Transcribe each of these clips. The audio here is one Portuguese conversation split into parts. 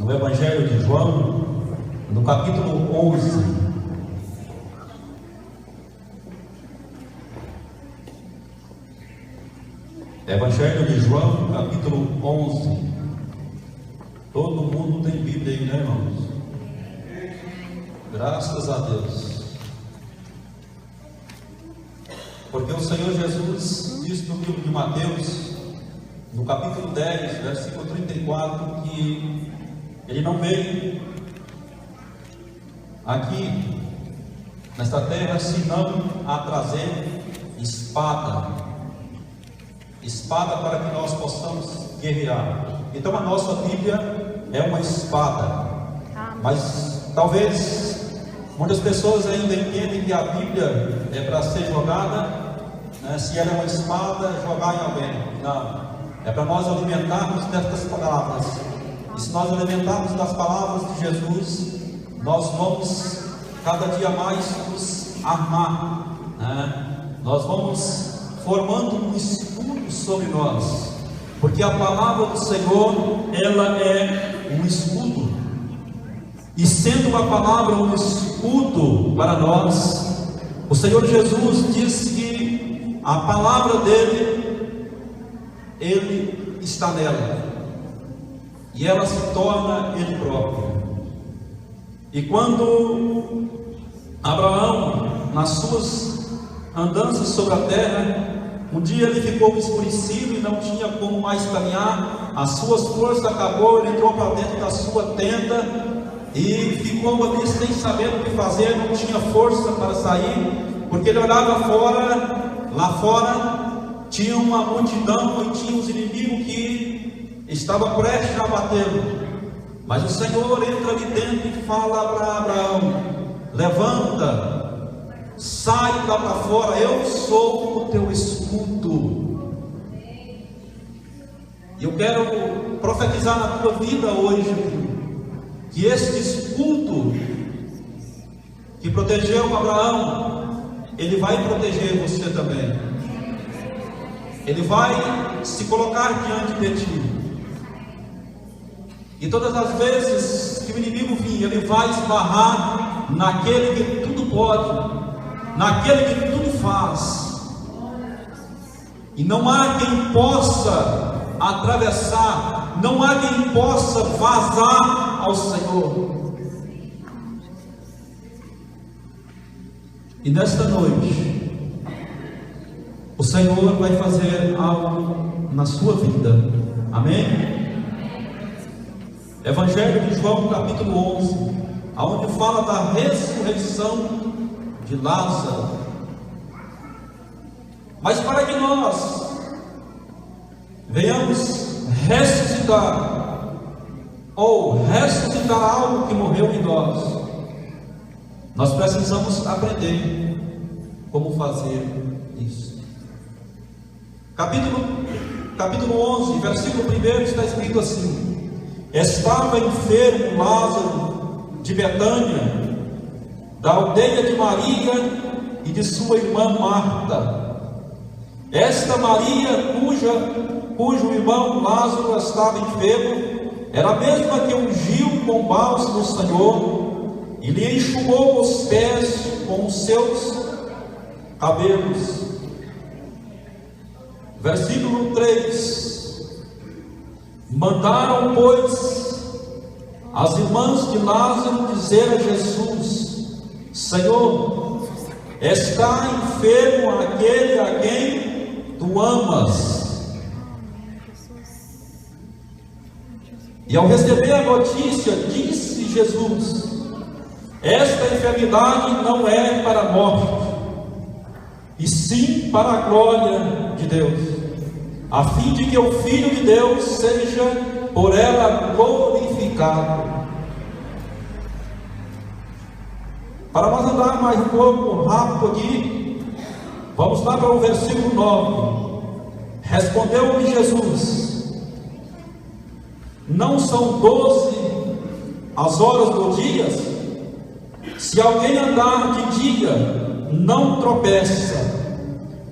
no Evangelho de João, no capítulo 11. Evangelho de João, capítulo 11. Todo mundo tem Bíblia aí, né, irmãos? Graças a Deus. Porque o Senhor Jesus diz no livro de Mateus, no capítulo 10, versículo 34, que Ele não veio aqui, nesta terra, senão a trazer espada para que nós possamos guerrear. Então a nossa Bíblia é uma espada. Mas talvez muitas pessoas ainda entendem que a Bíblia é para ser jogada, né? Se ela é uma espada, jogar em alguém. Não, é para nós alimentarmos destas palavras. E se nós alimentarmos das palavras de Jesus, nós vamos cada dia mais nos armar, né? Nós vamos formando um escudo sobre nós, porque a palavra do Senhor, ela é um escudo, e sendo a palavra um escudo para nós, o Senhor Jesus diz que a palavra dele, ele está nela, e ela se torna ele próprio. E quando Abraão, nas suas andanças sobre a terra, um dia ele ficou escurecido e não tinha como mais caminhar, as suas forças acabou, ele entrou para dentro da sua tenda e ficou ali sem saber o que fazer, não tinha força para sair, porque ele olhava fora, lá fora tinha uma multidão e tinha os inimigos que estavam prestes a batê-lo. Mas o Senhor entra ali dentro e fala para Abraão: levanta, sai lá para fora, eu sou o teu escudo. E eu quero profetizar na tua vida hoje, que esse escudo que protegeu Abraão, ele vai proteger você também. Ele vai se colocar diante de ti. E todas as vezes que o inimigo vir, ele vai esbarrar naquele que tudo pode, naquele que tudo faz, e não há quem possa atravessar, não há quem possa vazar ao Senhor. E nesta noite, o Senhor vai fazer algo na sua vida. Amém? Evangelho de João, capítulo 11, aonde fala da ressurreição de Lázaro. Mas para que nós venhamos ressuscitar, ou ressuscitar algo que morreu em nós precisamos aprender como fazer isso. Capítulo 11, versículo 1 está escrito assim: estava enfermo Lázaro de Betânia, da aldeia de Maria e de sua irmã Marta. Esta Maria, cujo irmão Lázaro estava enfermo, era a mesma que ungiu com bálsamo no Senhor e lhe enxugou os pés com os seus cabelos. Versículo 3: mandaram, pois, as irmãs de Lázaro dizer a Jesus: Senhor, está enfermo aquele a quem tu amas. E ao receber a notícia, disse Jesus: esta enfermidade não é para a morte, e sim para a glória de Deus, a fim de que o Filho de Deus seja por ela glorificado. Para nós andar mais um pouco rápido aqui, vamos lá para o versículo 9. Respondeu-lhe Jesus: não são 12 as horas do dia? Se alguém andar de dia, não tropeça,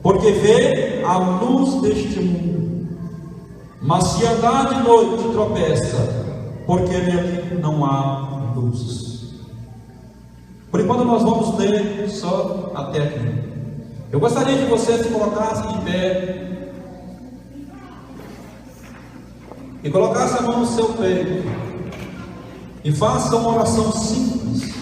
porque vê a luz deste mundo. Mas se andar de noite, tropeça, porque nele não há luz. Por enquanto nós vamos ler só a técnica. Eu gostaria que você se colocasse de pé e colocasse a mão no seu peito e faça uma oração simples.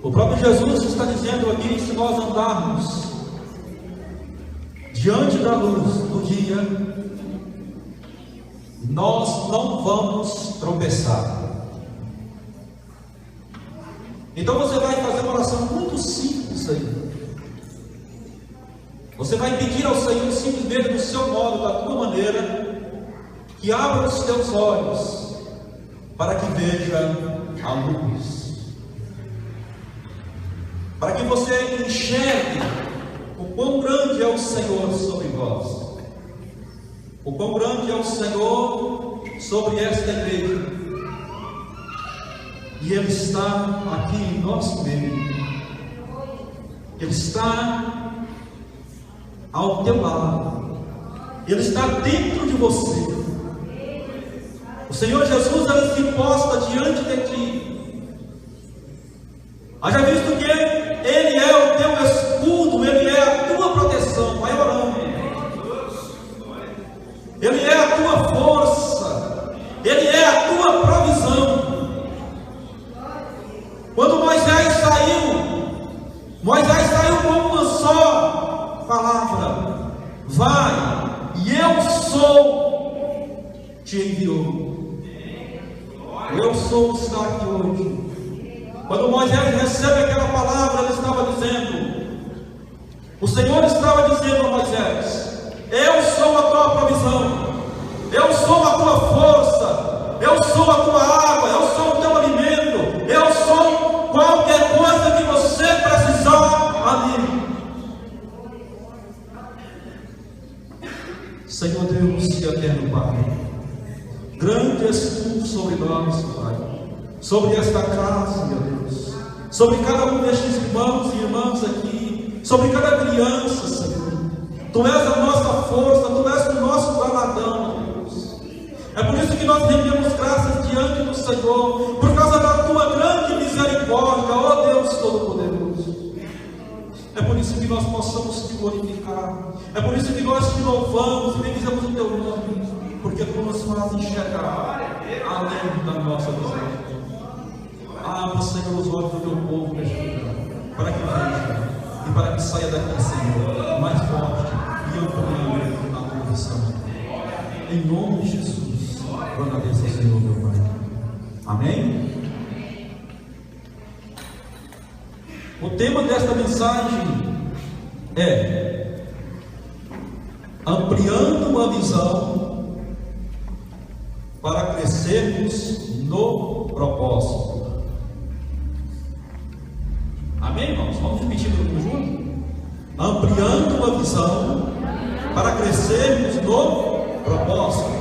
O próprio Jesus está dizendo aqui: se nós andarmos diante da luz do dia, nós não vamos tropeçar. Então você vai fazer uma oração muito simples aí. Você vai pedir ao Senhor simplesmente do seu modo, da tua maneira, que abra os teus olhos para que veja a luz, para que você enxergue o quão grande é o Senhor sobre vós, o quão grande é o Senhor sobre esta igreja, e Ele está aqui em nosso meio, Ele está ao teu lado, Ele está dentro de você. O Senhor Jesus, Ele se posta diante de ti. Haja visto que Ele é o teu escudo, Ele é a tua proteção. Vai orando. Ele é a tua força, Ele é a tua provisão. Quando Moisés saiu com uma só palavra: vai, e eu sou, te enviou. Eu sou está aqui hoje. Quando Moisés recebe aquela palavra, ele estava dizendo, o Senhor estava dizendo a Moisés: eu sou a tua provisão, eu sou a tua força, eu sou a tua água, eu sou o teu alimento, eu sou qualquer coisa que você precisar ali. Senhor Deus e eterno Pai, grande és tu sobre nós, Pai, sobre esta casa, meu Deus, sobre cada um destes irmãos e irmãs aqui, sobre cada criança, Senhor. Tu és a nossa força, tu és o nosso galardão, Deus. É por isso que nós rendemos graças diante do Senhor, por causa da tua grande misericórdia, ó Deus Todo-Poderoso. É por isso que nós possamos te glorificar, é por isso que nós te louvamos e bendizemos o teu nome, porque tu nos faz enxergar além da nossa visão. Abra, Senhor, os olhos do teu povo neste lugar, para que veja e para que saia daqui, Senhor, mais forte e ampliando a tua visão. Em nome de Jesus, eu agradeço ao Senhor, meu Pai. Amém? O tema desta mensagem é ampliando a visão para crescermos no propósito. Amém, irmãos? Vamos repetir todo mundo junto? Ampliando a visão para crescermos no propósito.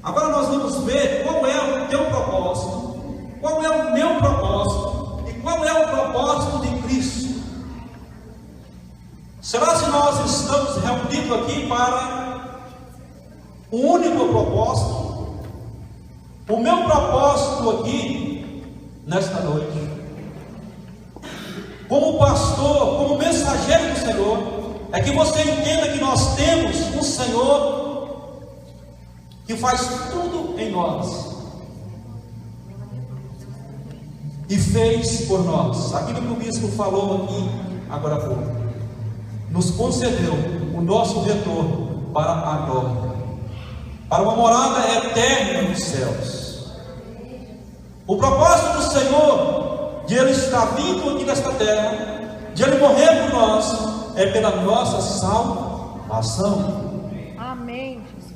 Agora nós vamos ver qual é o teu propósito, qual é o meu propósito e qual é o propósito de Cristo. Será que nós estamos reunidos aqui para um único propósito? O meu propósito aqui, nesta noite, como pastor, como mensageiro do Senhor, é que você entenda que nós temos um Senhor que faz tudo em nós e fez por nós aquilo que o bispo falou aqui agora há pouco. Nos concedeu o nosso retorno para a glória, para uma morada eterna nos céus. O propósito do Senhor de Ele estar vindo aqui nesta terra, de Ele morrer por nós, é pela nossa salvação. Amém, Jesus.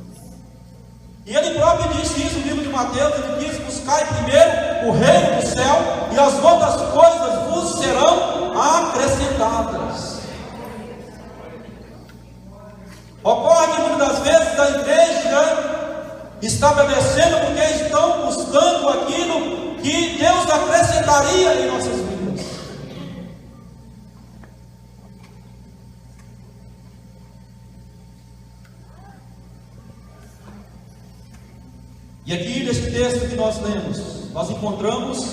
E Ele próprio disse isso no livro de Mateus. Ele diz: buscai primeiro o reino do céu, e as outras coisas vos serão acrescentadas. Ocorre que muitas das vezes a igreja está obedecendo porque estão buscando aquilo que Deus acrescentaria em nossas vidas. E aqui nesse texto que nós lemos, nós encontramos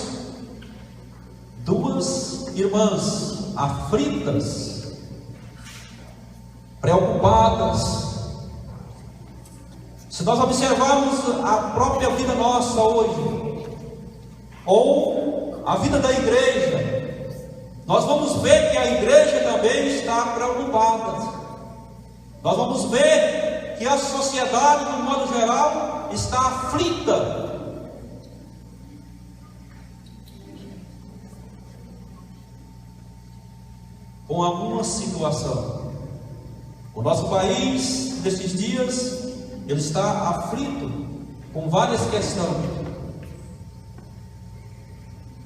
duas irmãs aflitas, preocupadas. Se nós observarmos a própria vida nossa hoje, ou a vida da igreja, nós vamos ver que a igreja também está preocupada. Nós vamos ver que a sociedade, de um modo geral, está aflita. Com alguma situação. O nosso país, nesses dias, ele está aflito com várias questões.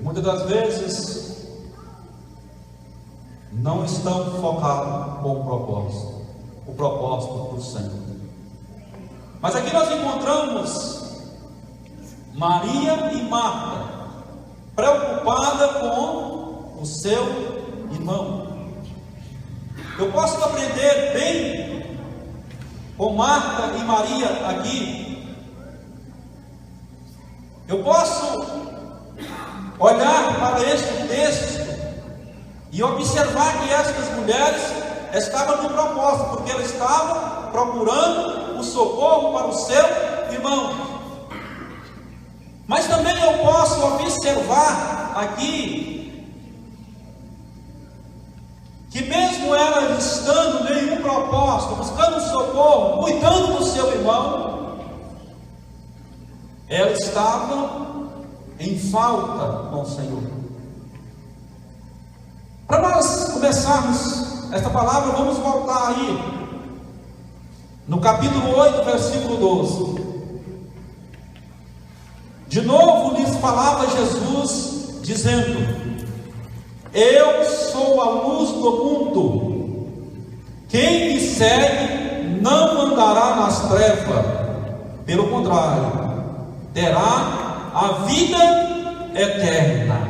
Muitas das vezes não estão focados com o propósito do Senhor. Mas aqui nós encontramos Maria e Marta preocupada com o seu irmão. Eu posso aprender bem com Marta e Maria aqui. Eu posso olhar para este texto e observar que estas mulheres estavam no propósito, porque elas estavam procurando o socorro para o seu irmão. Mas também eu posso observar aqui que mesmo elas estando em um propósito, buscando socorro, cuidando do seu irmão, elas estavam em falta com o Senhor. Para nós começarmos esta palavra, vamos voltar aí no capítulo 8, versículo 12. De novo lhes falava Jesus, dizendo: eu sou a luz do mundo. Quem me segue não andará nas trevas, pelo contrário, terá a vida eterna.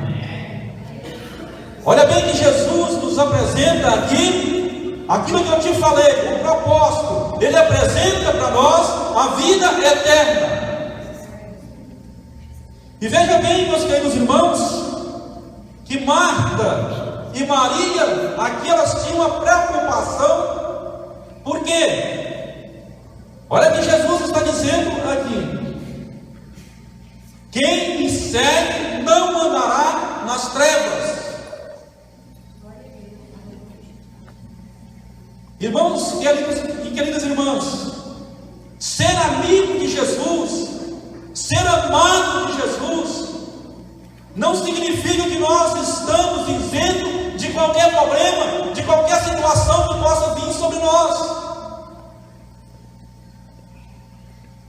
Olha bem que Jesus nos apresenta aqui aquilo que eu te falei, o propósito. Ele apresenta para nós a vida eterna. E veja bem, meus queridos irmãos, que Marta e Maria, aqui elas tinham uma preocupação. Por quê? Olha que Jesus está dizendo aqui: quem me segue não andará nas trevas. Irmãos e queridas irmãs, ser amigo de Jesus, ser amado de Jesus, não significa que nós estamos isento de qualquer problema, de qualquer situação que possa vir sobre nós.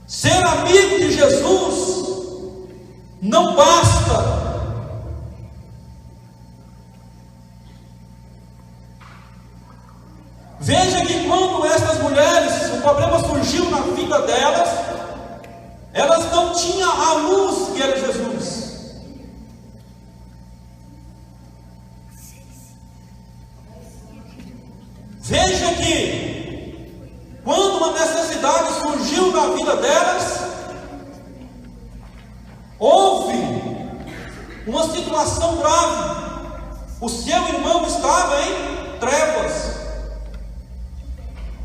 Ser amigo de Jesus não basta. Veja que quando estas mulheres, o problema surgiu na vida delas, elas não tinham a luz que era Jesus. Veja que quando uma necessidade surgiu na vida delas, houve uma situação grave. O seu irmão estava em trevas.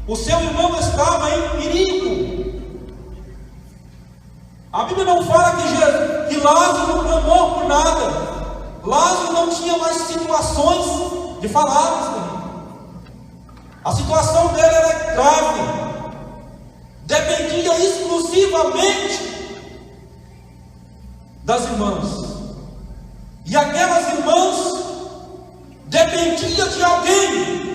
O seu irmão estava em perigo. A Bíblia não fala que Lázaro não clamou por nada. Lázaro não tinha mais situações de falar. A situação dele era grave. Dependia exclusivamente das irmãs. E aquelas irmãs dependiam de alguém.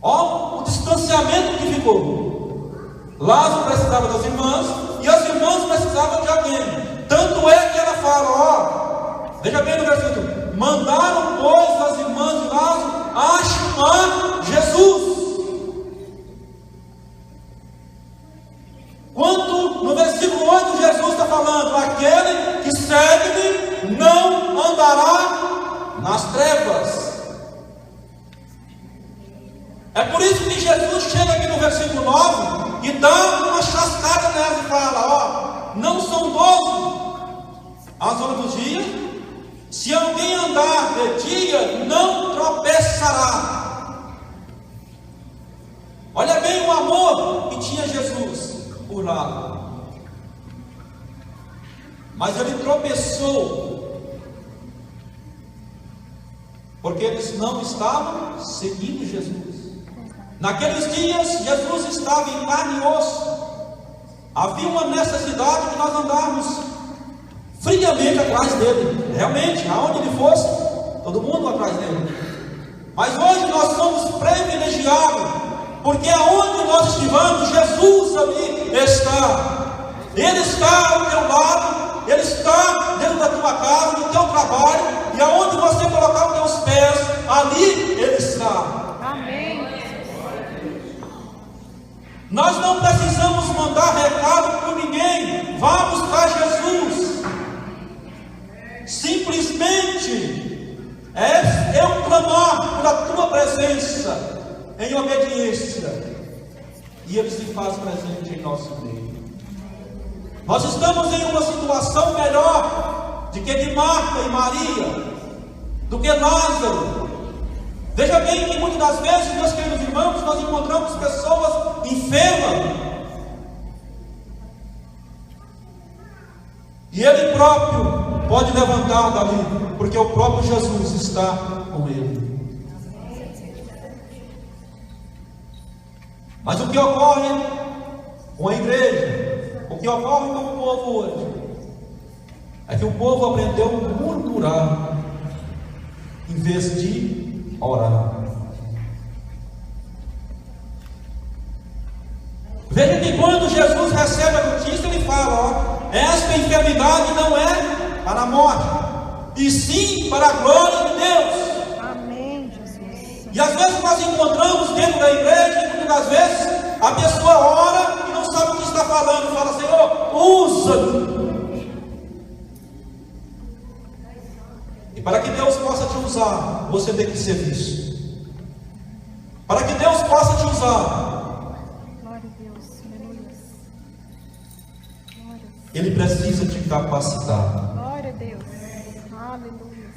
Ó, o distanciamento que ficou. Lázaro precisava das irmãs e as irmãs precisavam de alguém. Tanto é que ela fala, ó, veja bem no versículo: mandaram, pois, as irmãs de Lázaro a chamar Jesus. Quando no versículo 8 Jesus está falando: aquele que segue-me não andará nas trevas. É por isso que Jesus chega aqui no versículo 9 e dá uma chascada nela e fala: ó, não são 12 as horas do dia, se alguém andar de dia, não tropeçará. Olha bem o amor que tinha Jesus por lá. Mas ele tropeçou, porque eles não estavam seguindo Jesus. Naqueles dias, Jesus estava em carne e osso. Havia uma necessidade de nós andarmos friamente atrás dele. Realmente, aonde ele fosse, todo mundo atrás dele. Mas hoje nós somos privilegiados, porque aonde nós estivermos, Jesus ali está. Ele está ao teu lado, Ele está dentro da tua casa, no teu trabalho, e aonde você colocar os teus pés, ali Ele está. Amém. Nós não precisamos mandar recado por ninguém. Vá buscar Jesus. Simplesmente é um clamar pela tua presença em obediência, e Ele se faz presente em nosso meio. Nós estamos em uma situação melhor do que de Marta e Maria, do que Lázaro. Veja bem que muitas das vezes, meus queridos irmãos, nós encontramos pessoas enfermas, e Ele próprio pode levantar dali, porque o próprio Jesus está com ele. Mas o que ocorre com a igreja, o que ocorre com o povo hoje, é que o povo aprendeu a murmurar em vez de orar. Veja que quando Jesus recebe a notícia, ele fala: ó, esta enfermidade não é para a morte, e sim para a glória de Deus. Amém, Jesus. E às vezes nós encontramos dentro da igreja, e muitas das vezes a pessoa ora e não sabe o que está falando, e fala: Senhor, usa-me. E para que Deus possa te usar, você tem que ser visto. Para que Deus possa te usar, Glória a Deus. Aleluia. Glória. Ele precisa te capacitar. Glória a Deus. Aleluia.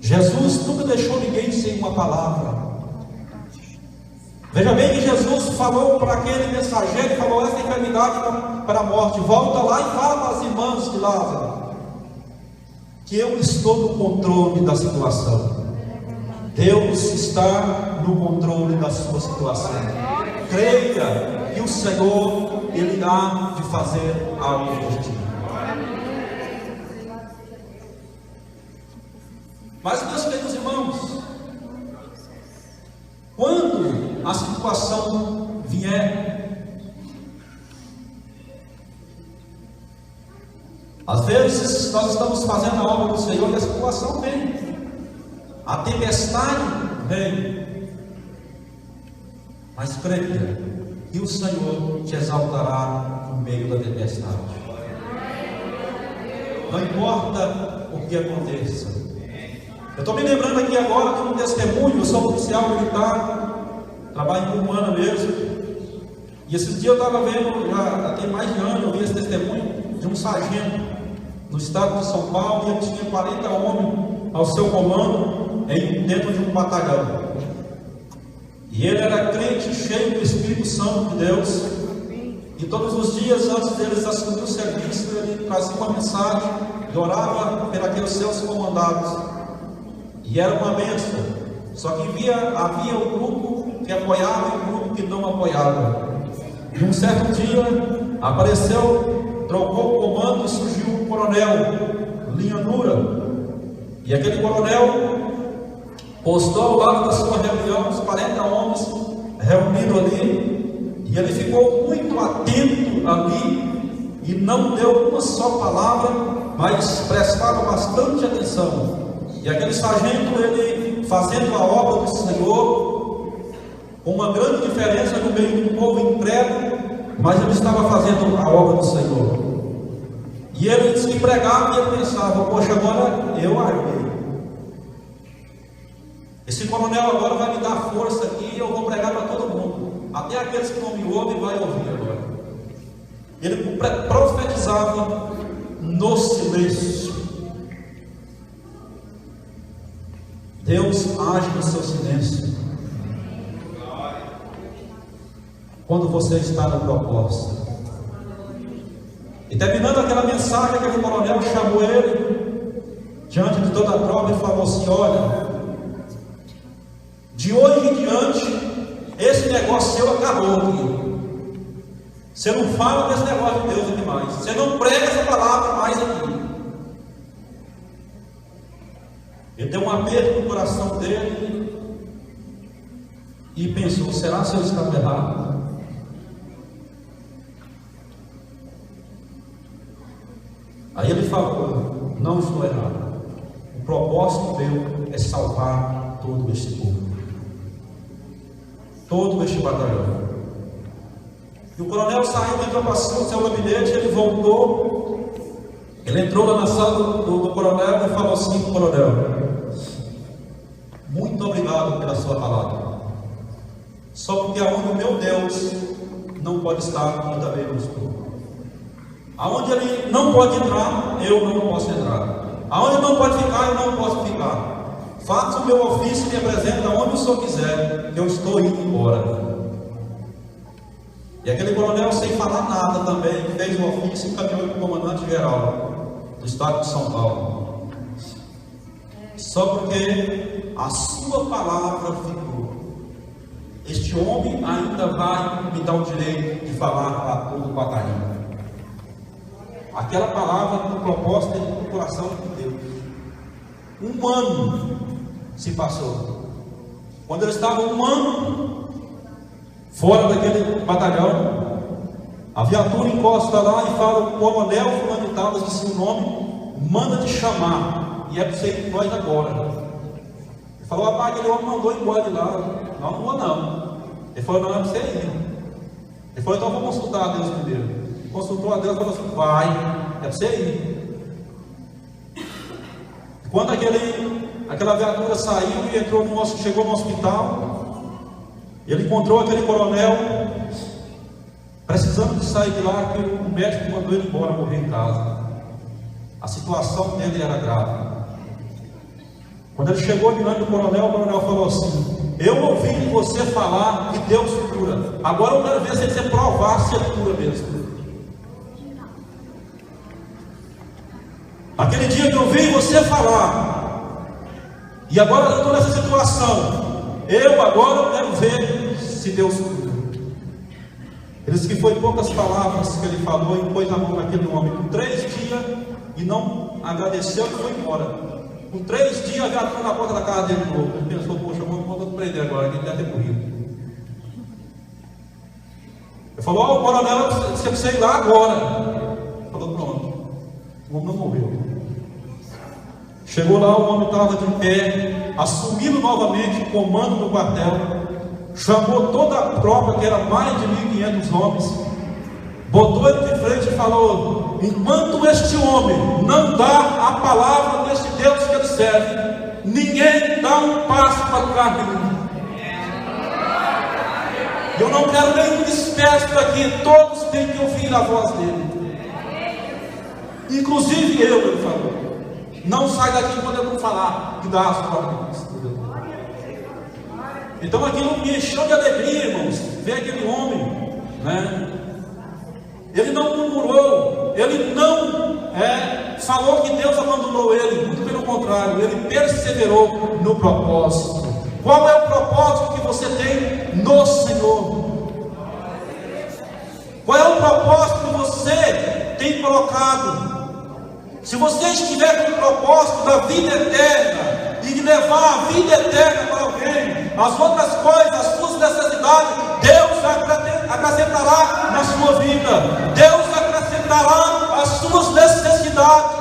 Jesus nunca deixou ninguém sem uma palavra. Veja bem que Jesus falou para aquele mensageiro, falou: essa enfermidade para a morte, volta lá e fala para as irmãs de Lázaro, que eu estou no controle da situação. Deus está no controle da sua situação. Creia que o Senhor, Ele há de fazer algo por ti. Mas, meus queridos irmãos, quando a situação vier, às vezes nós estamos fazendo a obra do Senhor e a situação vem, a tempestade vem, mas creia que o Senhor te exaltará no meio da tempestade. Não importa o que aconteça. Eu estou me lembrando aqui agora de um testemunho. Eu sou policial militar, trabalho em Humana mesmo, e esses dias eu estava vendo, já tem mais de ano, eu vi esse testemunho de um sargento no estado de São Paulo, e ele tinha 40 homens ao seu comando, dentro de um batalhão, e ele era crente, cheio do Espírito Santo de Deus, e todos os dias antes deles assumir o serviço, ele trazia uma mensagem e orava pelos seus comandados. E era uma bênção. Só que havia um grupo que apoiava e um grupo que não apoiava. E um certo dia apareceu, trocou o comando e surgiu um coronel, linha dura. E aquele coronel postou ao lado da sua reunião os 40 homens reunidos ali. E ele ficou muito atento ali e não deu uma só palavra, mas prestava bastante atenção. E aquele sargento, ele fazendo a obra do Senhor, com uma grande diferença no meio do povo incrédulo, mas ele estava fazendo a obra do Senhor. E ele se pregava e ele pensava: poxa, agora eu armei. Esse coronel agora vai me dar força aqui e eu vou pregar para todo mundo. Até aqueles que não me ouvem vai ouvir agora. Ele profetizava no silêncio. Deus age no seu silêncio. Quando você está no propósito. E terminando aquela mensagem, aquele coronel chamou ele diante de toda a tropa e falou assim: olha, de hoje em diante, esse negócio seu acabou aqui. Você não fala desse negócio de Deus aqui mais. Você não prega essa palavra mais aqui. Ele deu um aperto no coração dele e pensou: será que eu estava errado? Aí ele falou: não estou errado. O propósito meu é salvar todo este povo, todo este batalhão. E o coronel saiu, entrou para o seu gabinete, ele voltou, ele entrou lá na sala do coronel e falou assim: coronel, muito obrigado pela sua palavra. Só porque aonde o meu Deus não pode estar, eu também não estou. Aonde ele não pode entrar, eu não posso entrar. Aonde ele não pode ficar, eu não posso ficar. Faça o meu ofício e me apresenta onde o senhor quiser, que eu estou indo embora. E aquele coronel, sem falar nada também, fez o ofício e caminhou para o comandante-geral do estado de São Paulo. Só porque a sua palavra ficou. Este homem ainda vai me dar o direito de falar para todo o batalhão. Aquela palavra no propósito do coração de Deus. Um ano se passou. Quando ele estava um ano fora daquele batalhão, a viatura encosta lá e fala: o coronel fulano de tal, disse o nome, manda te chamar, e é para você ir com nós agora. Ele falou: rapaz, aquele homem mandou embora de lá. Não vou não. Ele falou: não, é para você ir. Ele falou: então eu vou consultar a Deus primeiro. Consultou a Deus e falou assim: vai, é para você ir. Quando aquela viatura saiu e entrou chegou no hospital, ele encontrou aquele coronel precisando de sair de lá, porque o médico mandou ele embora, morrer em casa. A situação dele era grave. Quando ele chegou diante do coronel, o coronel falou assim: eu ouvi você falar que Deus cura. Agora eu quero ver se você provar se é cura mesmo. Aquele dia que eu vi você falar, e agora eu estou nessa situação, eu agora quero ver se Deus cura. Ele disse que foi poucas palavras que ele falou e pôs a mão naquele homem. Com 3 dias, e não agradeceu e foi embora. Com 3 dias, a viatura na porta da casa dele de novo. Ele pensou: poxa, vou prender agora, que ele deve ter morrido. Ele falou: ó, o coronel, você precisa ir lá agora. Ele falou: pronto, o homem não morreu. Chegou lá, o homem estava de pé, assumindo novamente o comando do quartel, chamou toda a tropa, que era mais de 1.500 homens, botou ele de frente e falou: enquanto este homem não dá a palavra deste Deus que ele serve, ninguém dá um passo para lugar nenhum. Eu não quero nenhum disperso aqui, todos têm que ouvir a voz dele, inclusive eu, ele falou. Não sai daqui quando eu não falar, que dá as ordens. Então aquilo me encheu de alegria, irmãos, ver aquele homem, né? Ele não murmurou, ele não falou que Deus abandonou ele, muito pelo contrário, ele perseverou no propósito. Qual é o propósito que você tem no Senhor? Qual é o propósito que você tem colocado? Se você estiver com o propósito da vida eterna e de levar a vida eterna para alguém, as outras coisas, as suas necessidades, Deus acrescentará na sua vida. Deus acrescentará as suas necessidades.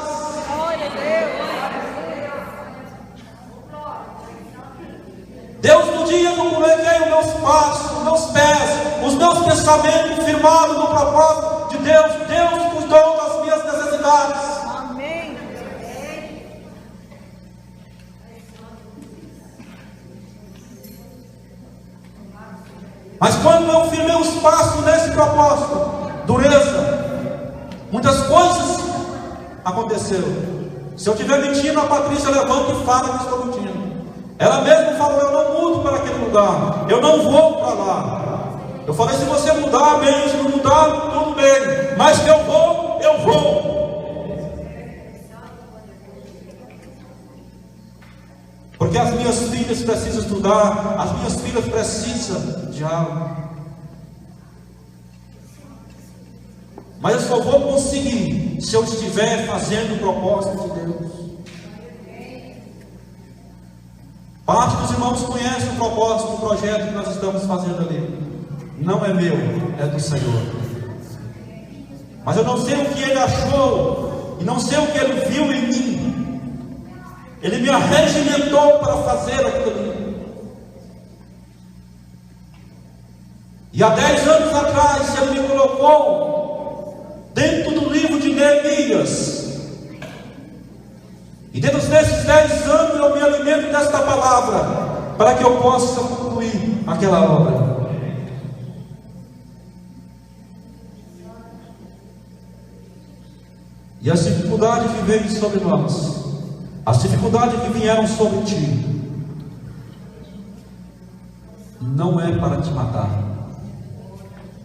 Deus no dia que eu coloquei os meus passos, os meus pés, os meus pensamentos firmados no propósito de Deus, Deus cuidou das minhas necessidades. Mas quando eu firmei os passos nesse propósito, dureza, muitas coisas aconteceram. Se eu estiver mentindo, a Patrícia levanta e fala que estou mentindo. Ela mesma falou: eu não mudo para aquele lugar, eu não vou para lá. Eu falei: se você mudar, bem; se não mudar, tudo bem, mas que eu vou, eu vou. Porque as minhas filhas precisam estudar, as minhas filhas precisam de algo. Mas eu só vou conseguir se eu estiver fazendo o propósito de Deus. Parte dos irmãos conhecem o propósito do projeto que nós estamos fazendo ali. Não é meu, é do Senhor. Mas eu não sei o que Ele achou, e não sei o que Ele viu em mim. Ele me arregimentou para fazer aquilo ali. E há 10 anos atrás, Ele me colocou dentro do livro de Neemias. E dentro desses 10 anos eu me alimento desta palavra, para que eu possa concluir aquela obra. E as dificuldades que veio sobre nós, as dificuldades que vieram sobre ti, não é para te matar,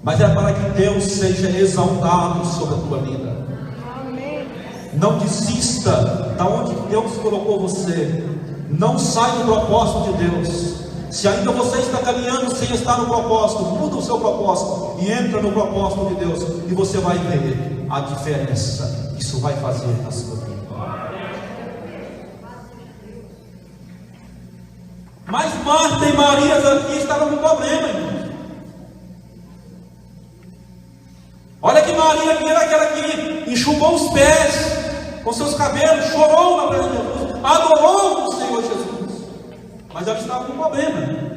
mas é para que Deus seja exaltado sobre a tua vida. Não desista da onde Deus colocou você. Não sai do propósito de Deus. Se ainda você está caminhando sem estar no propósito, muda o seu propósito e entra no propósito de Deus, e você vai ver a diferença que isso vai fazer na sua vida. Mas Marta e Maria aqui estavam com problema, irmãos. Olha que Maria, que era aquela que enxugou os pés com seus cabelos, chorou na presença de Jesus, adorou o Senhor Jesus. Mas ela estava com problema.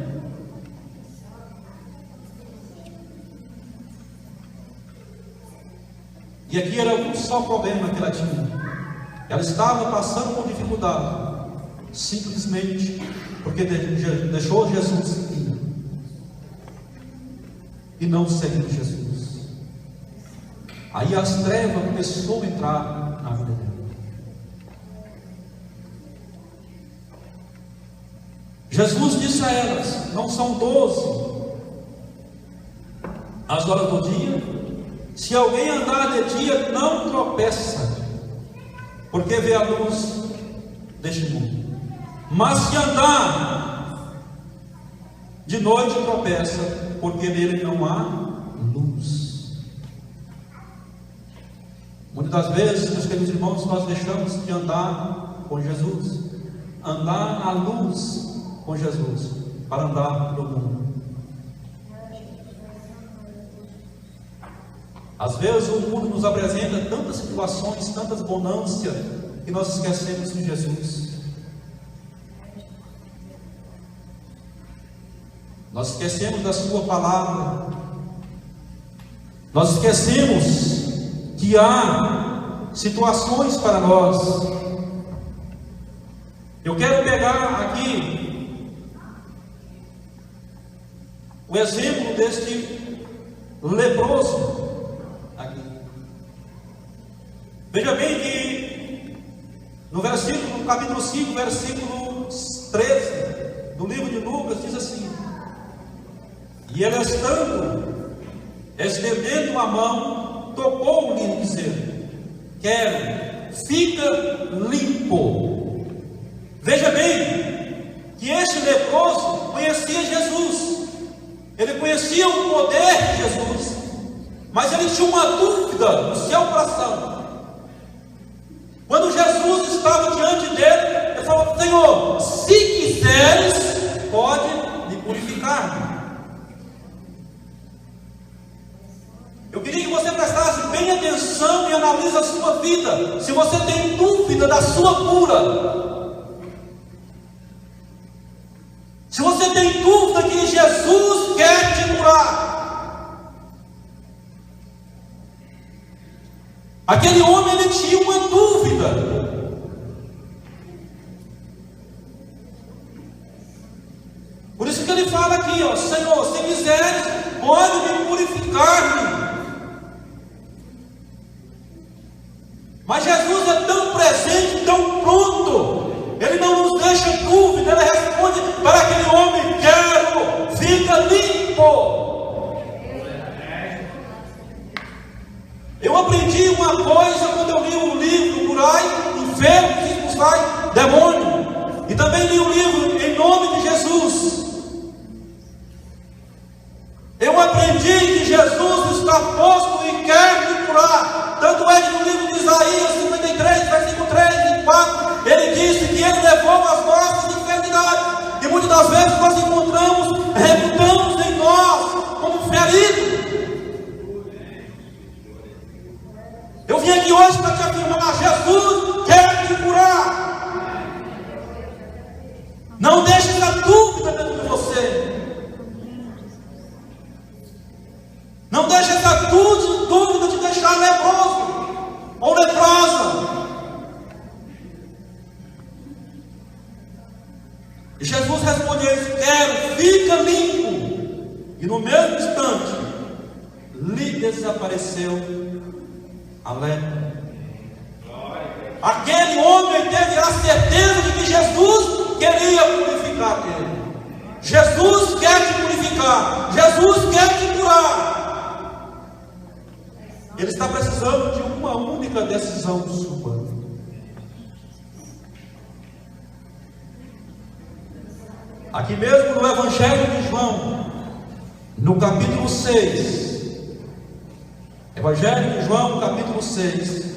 E aqui era um só problema que ela tinha. Ela estava passando por dificuldade, simplesmente porque deixou Jesus ir e não seguiu Jesus. Aí as trevas começou a entrar na vida dela. Jesus disse a elas: não são 12 as horas do dia? Se alguém andar de dia, não tropeça, porque vê a luz deste mundo. Mas se andar de noite, tropeça, porque nele não há luz. Muitas das vezes, meus queridos irmãos, nós deixamos de andar com Jesus, andar na luz com Jesus, para andar no mundo. Às vezes o mundo nos apresenta tantas situações, tantas bonâncias, que nós esquecemos de Jesus. Nós esquecemos da sua palavra. Nós esquecemos que há situações para nós. Eu quero pegar aqui o exemplo deste leproso aqui. Veja bem que no capítulo 5, versículo 13 do livro de Lucas, diz assim: e ele, estendendo a mão, tocou-lhe, dizendo: quero, fica limpo. Veja bem que este leproso conhecia Jesus, ele conhecia o poder de Jesus, mas ele tinha uma dúvida no seu coração. Quando Jesus estava diante dele, ele falou: Senhor, se quiseres, pode me purificar. Eu queria que você prestasse bem atenção e analise a sua vida. Se você tem dúvida da sua cura, se você tem dúvida que Jesus quer te curar. Aquele homem, ele tinha uma dúvida. Por isso que ele fala aqui, ó: Senhor, se quiseres, aprendi que Jesus está posto e quer me curar. Tanto é que no livro de Isaías 53, versículo 3 e 4, ele disse que ele levou as nossas enfermidades. E muitas das vezes nós reputamos em nós como ferido. Eu vim aqui hoje para te afirmar: Jesus quer te curar. Não deixe essa dúvida dentro de você. Não deixe essa dúvida te deixar leproso ou leprosa. E Jesus respondeu: quero, fica limpo. E no mesmo instante lhe desapareceu a lepra. Aquele homem teve a certeza de que Jesus queria purificar ele. Jesus quer te purificar. Jesus quer te curar. Ele está precisando de uma única decisão sua. Aqui mesmo no Evangelho de João, no capítulo 6, Evangelho de João, capítulo 6,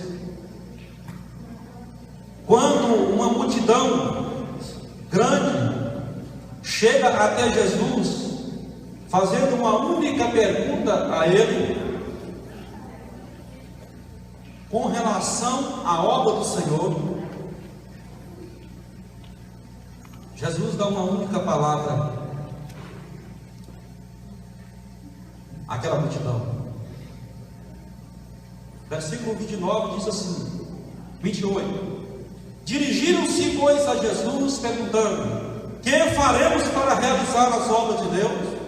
quando uma multidão grande chega até Jesus, fazendo uma única pergunta a ele, com relação à obra do Senhor, Jesus dá uma única palavra àquela multidão. Versículo 29 diz assim, 28. Dirigiram-se, pois, a Jesus, perguntando: que faremos para realizar as obras de Deus?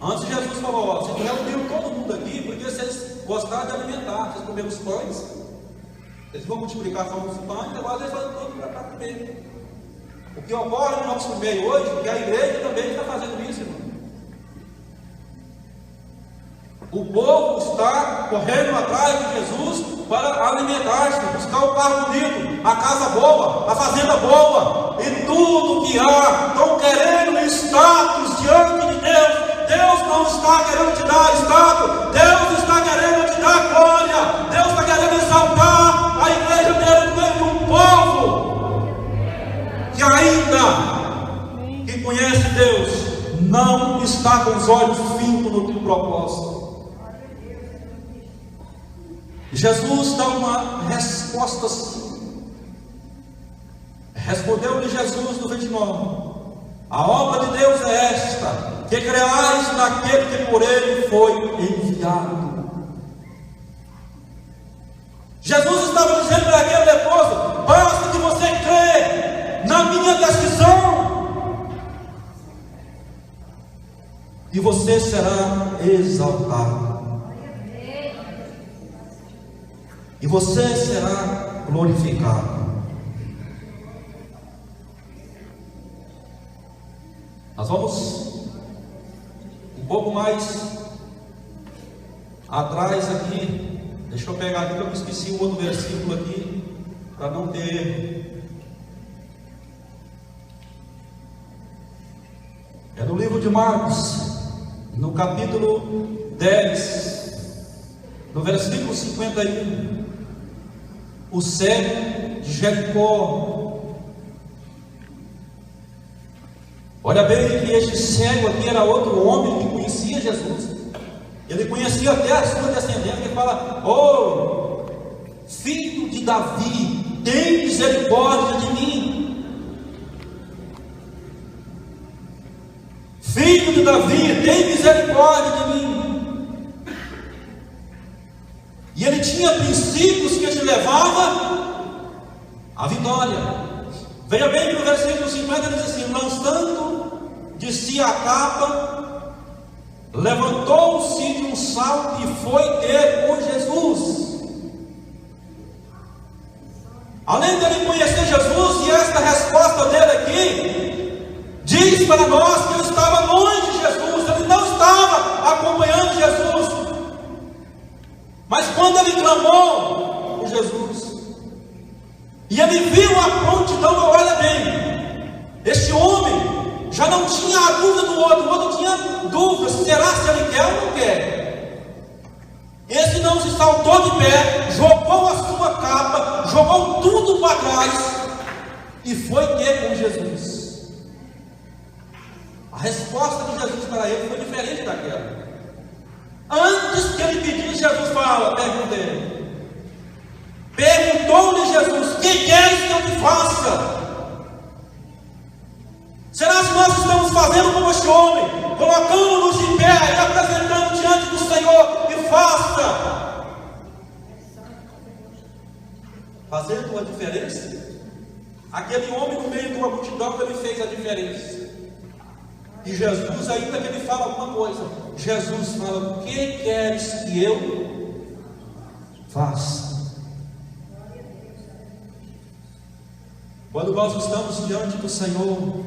Antes Jesus falou: ó, vocês reuniram todo mundo aqui porque vocês gostaram de alimentar, vocês comeram os pães, eles vão multiplicar os pães, e agora eles fazem tudo para comer. O que ocorre no nosso meio hoje, que a igreja também está fazendo isso, irmão. O povo está correndo atrás de Jesus para alimentar-se, buscar o carro bonito, a casa boa, a fazenda boa, e tudo que há. Estão querendo status diante de Deus. Deus não está querendo te dar status, Deus está querendo te dar glória, Deus está querendo exaltar a igreja dele no meio de um povo que ainda, que conhece Deus, não está com os olhos fintos no teu propósito. Jesus dá uma resposta assim. Respondeu-lhe Jesus no 29: a obra de Deus é esta, que creais naquele que por ele foi enviado. Jesus estava dizendo para aquele leproso: basta que você crê na minha decisão, e você será exaltado, e você será glorificado. Nós vamos um pouco mais atrás aqui. Deixa eu pegar aqui, que eu esqueci o outro versículo aqui, para não ter erro. É no livro de Marcos, no capítulo 10, no versículo 51. O cego de Jericó. Olha bem que este cego aqui era outro homem que conhecia Jesus. Ele conhecia até a sua descendência. Ele fala: oh, filho de Davi, tem misericórdia de mim. Filho de Davi, tem misericórdia de mim. E ele tinha princípios que te levavam à vitória. Veja bem que no versículo 50 ele diz assim: lançando de si a capa, levantou-se de um salto e foi ter com Jesus. Além dele conhecer Jesus, e esta resposta dele aqui diz para nós que ele estava longe de Jesus, ele não estava acompanhando Jesus. Mas quando ele clamou por Jesus, e ele viu a prontidão, olha bem, este homem já não tinha a dúvida do outro, o outro tinha dúvida, será se ele quer ou não quer? Esse não se saltou de pé, jogou a sua capa, jogou tudo para trás e foi ter com Jesus. A resposta de Jesus para ele foi diferente daquela. Antes que ele pedisse, Jesus pergunta ele. Perguntou-lhe Jesus: que queres que eu te faça? Será que nós estamos fazendo como este homem, colocando-nos de pé e apresentando diante do Senhor e faça? Fazendo a diferença? Aquele homem no meio de uma multidão, ele fez a diferença. E Jesus, ainda que ele fala alguma coisa, Jesus fala: o que queres que eu faça? Quando nós estamos diante do Senhor,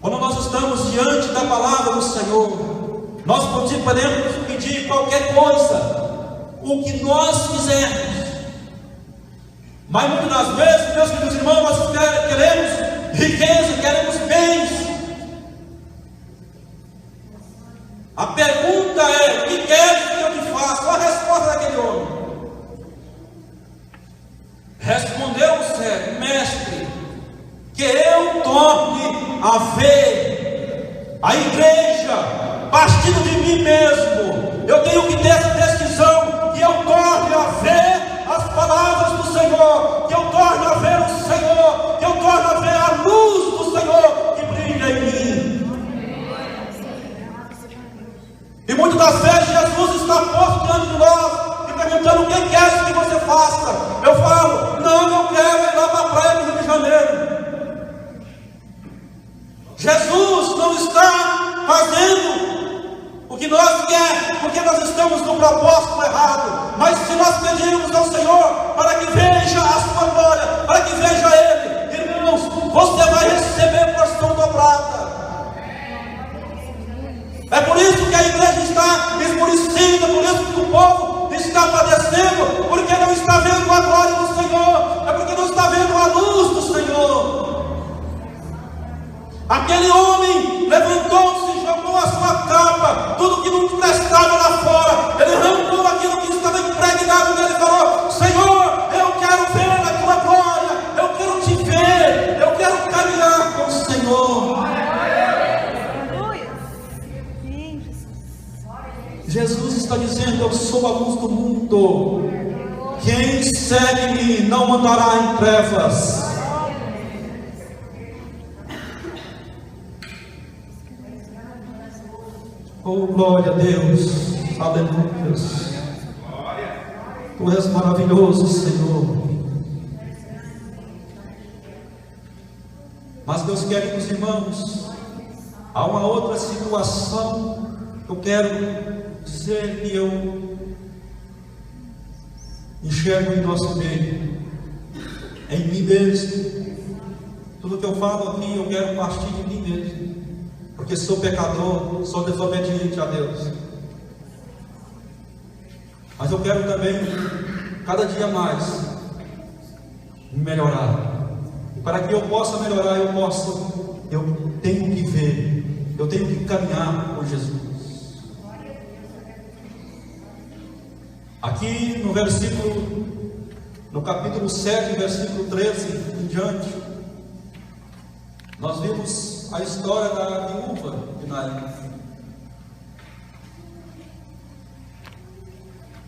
quando nós estamos diante da palavra do Senhor, nós podemos pedir qualquer coisa, o que nós quisermos. Mas muitas das vezes, meus queridos irmãos, nós queremos riqueza, queremos bens. A pergunta é: o que queres que eu te faça? Qual a resposta daquele homem? Respondeu o cego: mestre, que eu torne a ver a igreja partindo de mim mesmo. Eu tenho que ter essa decisão, que eu torne a ver as palavras do Senhor, que eu torne a ver o Senhor, que eu torne a ver a luz do Senhor que brilha em mim. E muitas das vezes Jesus está posto diante de nós e perguntando: o que queres que você faça? Eu falo: não, eu quero ir lá para a praia do Rio de Janeiro. Jesus não está fazendo o que nós queremos, porque nós estamos no propósito errado. Mas se nós pedirmos ao Senhor para que veja a sua glória, para que veja Ele, irmãos, você vai receber porção dobrada. É por isso que a igreja está esmorecida, por isso que o povo está padecendo, porque não está vendo a glória do Senhor, é porque não está vendo a luz do Senhor. Aquele homem levantou-se, jogou a sua capa, tudo que não prestava lá fora, ele arrancou aquilo que estava impregnado nele e falou: Senhor, eu quero ver a tua glória, eu quero te ver, eu quero caminhar com o Senhor. Jesus está dizendo: eu sou a luz do mundo, quem segue-me não andará em trevas. Oh, glória a Deus, aleluia. Tu és maravilhoso, Senhor. Mas, meus queridos irmãos, há uma outra situação que eu quero dizer que eu enxergo em nosso meio, em mim mesmo. Tudo que eu falo aqui eu quero partir de mim mesmo, porque sou pecador, sou desobediente a Deus. Mas eu quero também, cada dia mais, melhorar. E para que eu possa melhorar, eu tenho que ver, eu tenho que caminhar com Jesus. Aqui no capítulo 7, versículo 13 em diante, nós vimos a história da viúva de Naim.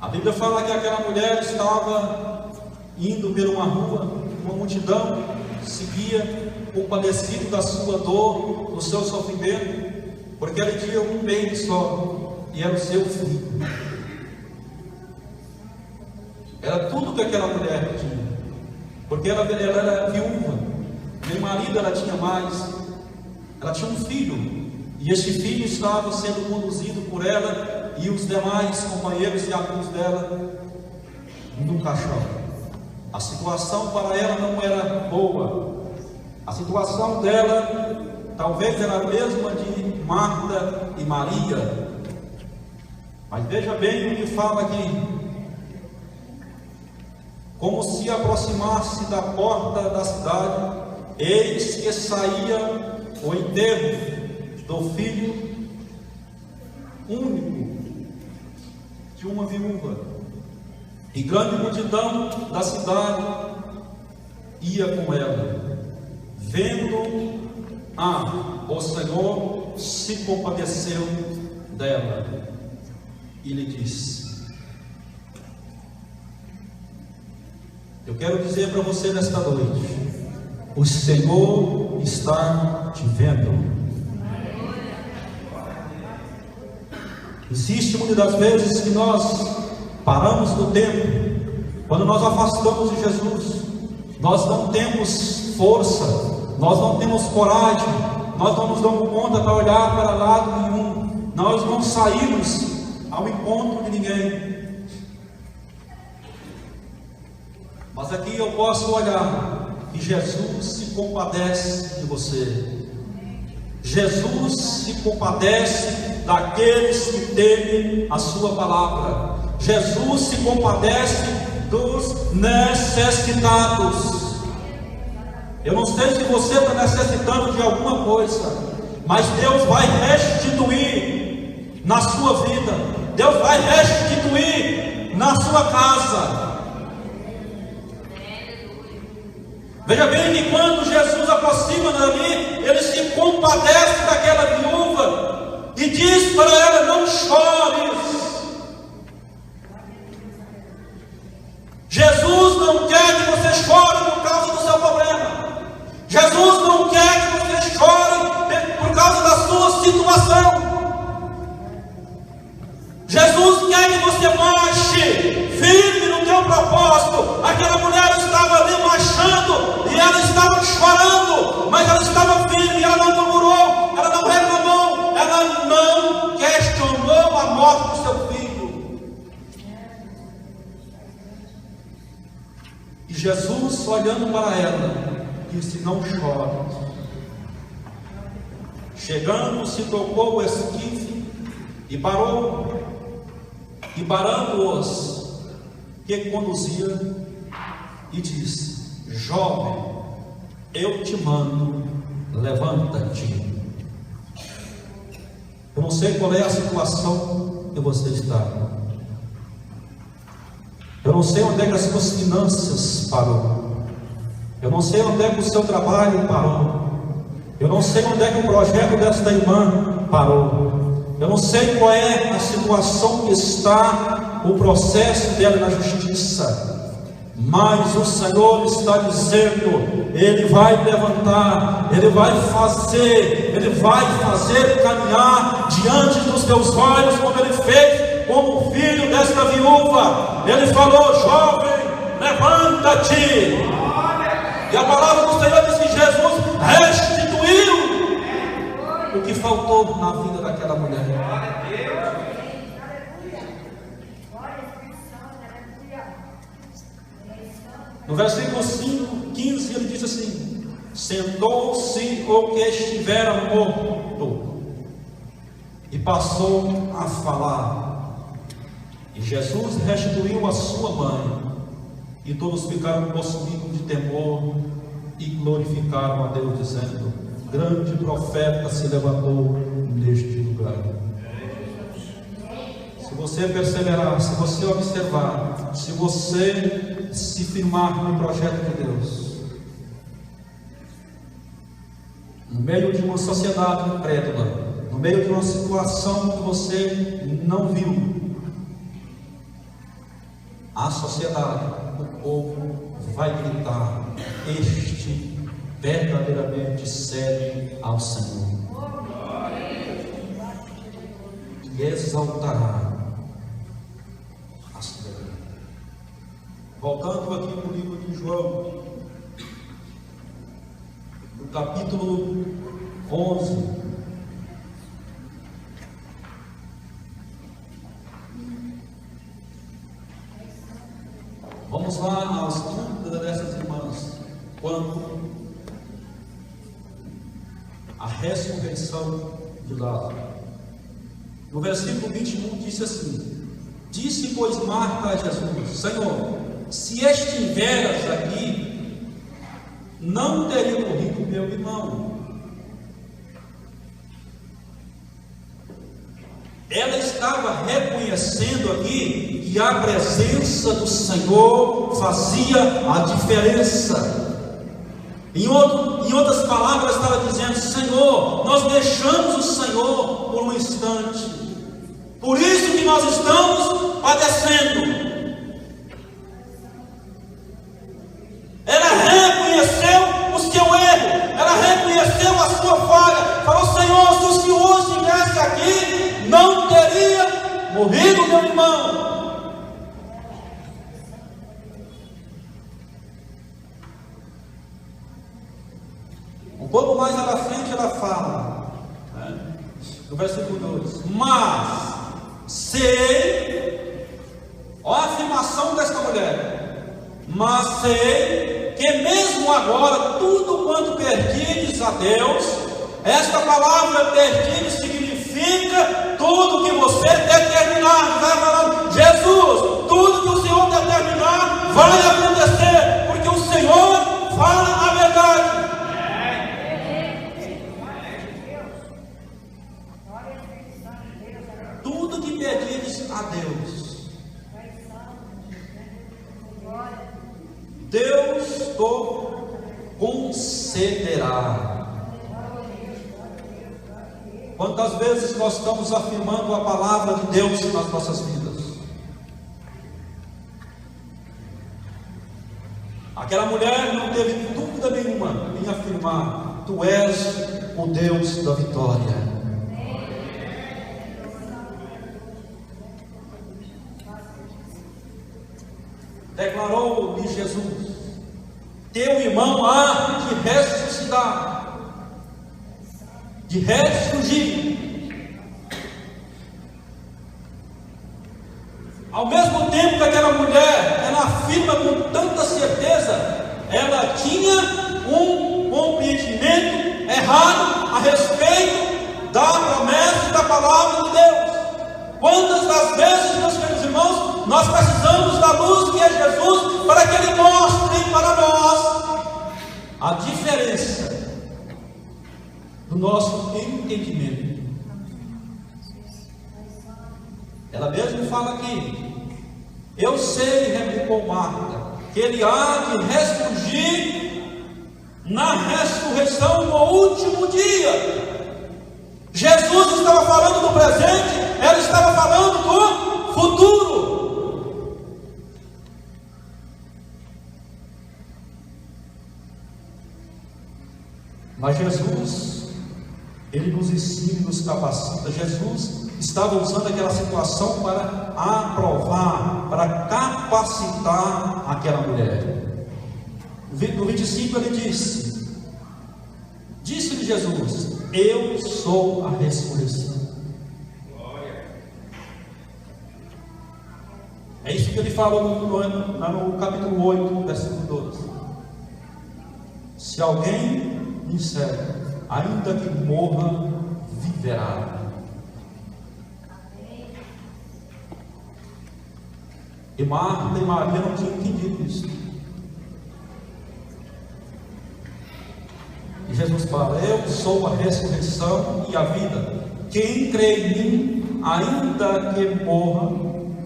A Bíblia fala que aquela mulher estava indo por uma rua, uma multidão seguia, compadecido da sua dor, do seu sofrimento, porque ela tinha um bem só, e era o seu filho. Era tudo que aquela mulher tinha, porque ela era viúva, nem marido ela tinha mais, ela tinha um filho, e este filho estava sendo conduzido por ela e os demais companheiros e amigos dela num caixão. A situação para ela não era boa, a situação dela talvez era a mesma de Marta e Maria. Mas veja bem o que fala aqui: como se aproximasse da porta da cidade, eis que saía o enterro do filho único de uma viúva, e grande multidão da cidade ia com ela. Vendo o Senhor se compadeceu dela e lhe disse: eu quero dizer para você nesta noite, o Senhor está te vendo. Existe muitas das vezes que nós paramos no tempo, quando nós afastamos de Jesus, nós não temos força, nós não temos coragem, nós não nos damos conta para olhar para lado nenhum, nós não saímos ao encontro de ninguém. Mas aqui eu posso olhar que Jesus se compadece de você. Jesus se compadece daqueles que temem a sua palavra. Jesus se compadece dos necessitados. Eu não sei se você está necessitando de alguma coisa, mas Deus vai restituir na sua vida, Deus vai restituir na sua casa. Veja bem que quando Jesus aproxima dali, ele se compadece daquela viúva e diz para ela: não chores. Jesus não quer que você chore por causa do seu problema. Jesus não quer que você chore por causa da sua situação. Jesus quer que você marche firme no teu propósito. Aquela mulher estava ali marchando e ela estava chorando, mas ela estava firme, ela não murmurou, ela não reclamou, ela não questionou a morte do seu filho. E Jesus, olhando para ela, disse: não chore. Chegando, se tocou o esquife e parou. E parando-os que conduzia, e disse: jovem, eu te mando, levanta-te. Eu não sei qual é a situação que você está. Eu não sei onde é que as suas finanças parou. Eu não sei onde é que o seu trabalho parou. Eu não sei onde é que o projeto desta irmã parou. Eu não sei qual é a situação que está, o processo dela na justiça, mas o Senhor está dizendo: Ele vai levantar, Ele vai fazer caminhar diante dos teus olhos, como Ele fez com o filho desta viúva. Ele falou: jovem, levanta-te. E a palavra do Senhor diz que Jesus restituiu o que faltou na vida daquela mulher. No versículo 15 ele diz assim: sentou-se o que estivera morto e passou a falar. E Jesus restituiu a sua mãe, e todos ficaram possuídos de temor e glorificaram a Deus, dizendo: grande profeta se levantou neste lugar. Se você perseverar, se você observar, se você se firmar no projeto de Deus, no meio de uma sociedade incrédula, no meio de uma situação que você não viu, a sociedade, o povo vai gritar: este verdadeiramente serve ao Senhor, e exaltará a sua vida. Voltando aqui para o livro de João, no capítulo 11, vamos lá aos dúvidas dessas irmãs quanto à ressurreição de Lázaro. No versículo 21 disse assim: disse, pois, Marta a Jesus: Senhor, se estiveras aqui, não teria morrido meu irmão. ela estava reconhecendo aqui que a presença do Senhor fazia a diferença. Em outras palavras, ela estava dizendo: Senhor, nós deixamos o Senhor por um instante, por isso que nós estamos padecendo. Ela reconheceu o seu erro, ela reconheceu a sua falha, falou: Senhor, se o Senhor estivesse aqui, não teria morrido meu irmão. Um pouco mais à frente ela fala, né, no versículo 2: mas sei, olha a afirmação desta mulher, mas sei que mesmo agora tudo quanto perdides a Deus, esta palavra perdides significa tudo que você determinar. Vai falando: Jesus, tudo que o Senhor determinar vai acontecer, porque o Senhor fala a verdade. Tudo que pedires a Deus, Deus concederá. Quantas vezes nós estamos afirmando a palavra de Deus nas nossas vidas? Aquela mulher não teve dúvida nenhuma em afirmar: Tu és o Deus da vitória. Declarou-lhe Jesus: Teu irmão há de ressuscitar, de ressurgir. Ao mesmo tempo que aquela mulher, ela afirma com tanta certeza, ela tinha um compreendimento errado a respeito da promessa e da palavra de Deus. Quantas das vezes, meus queridos irmãos, nós precisamos da luz que é Jesus, para que Ele mostre para nós a diferença do nosso entendimento. Ela mesmo fala aqui: eu sei, replicou Marta, que Ele há de ressurgir na ressurreição no último dia. Jesus estava falando do presente, ela estava falando do futuro. Mas Jesus, Ele nos ensina e nos capacita. Jesus estava usando aquela situação para aprovar, para capacitar aquela mulher. No 25 ele disse-lhe Jesus: eu sou a ressurreição. É isso que ele falou no capítulo 8, versículo 12. Se alguém me segue, ainda que morra, viverá. E Marta e Maria não tinham entendido isso. E Jesus fala: eu sou a ressurreição e a vida. Quem crê em mim, ainda que morra,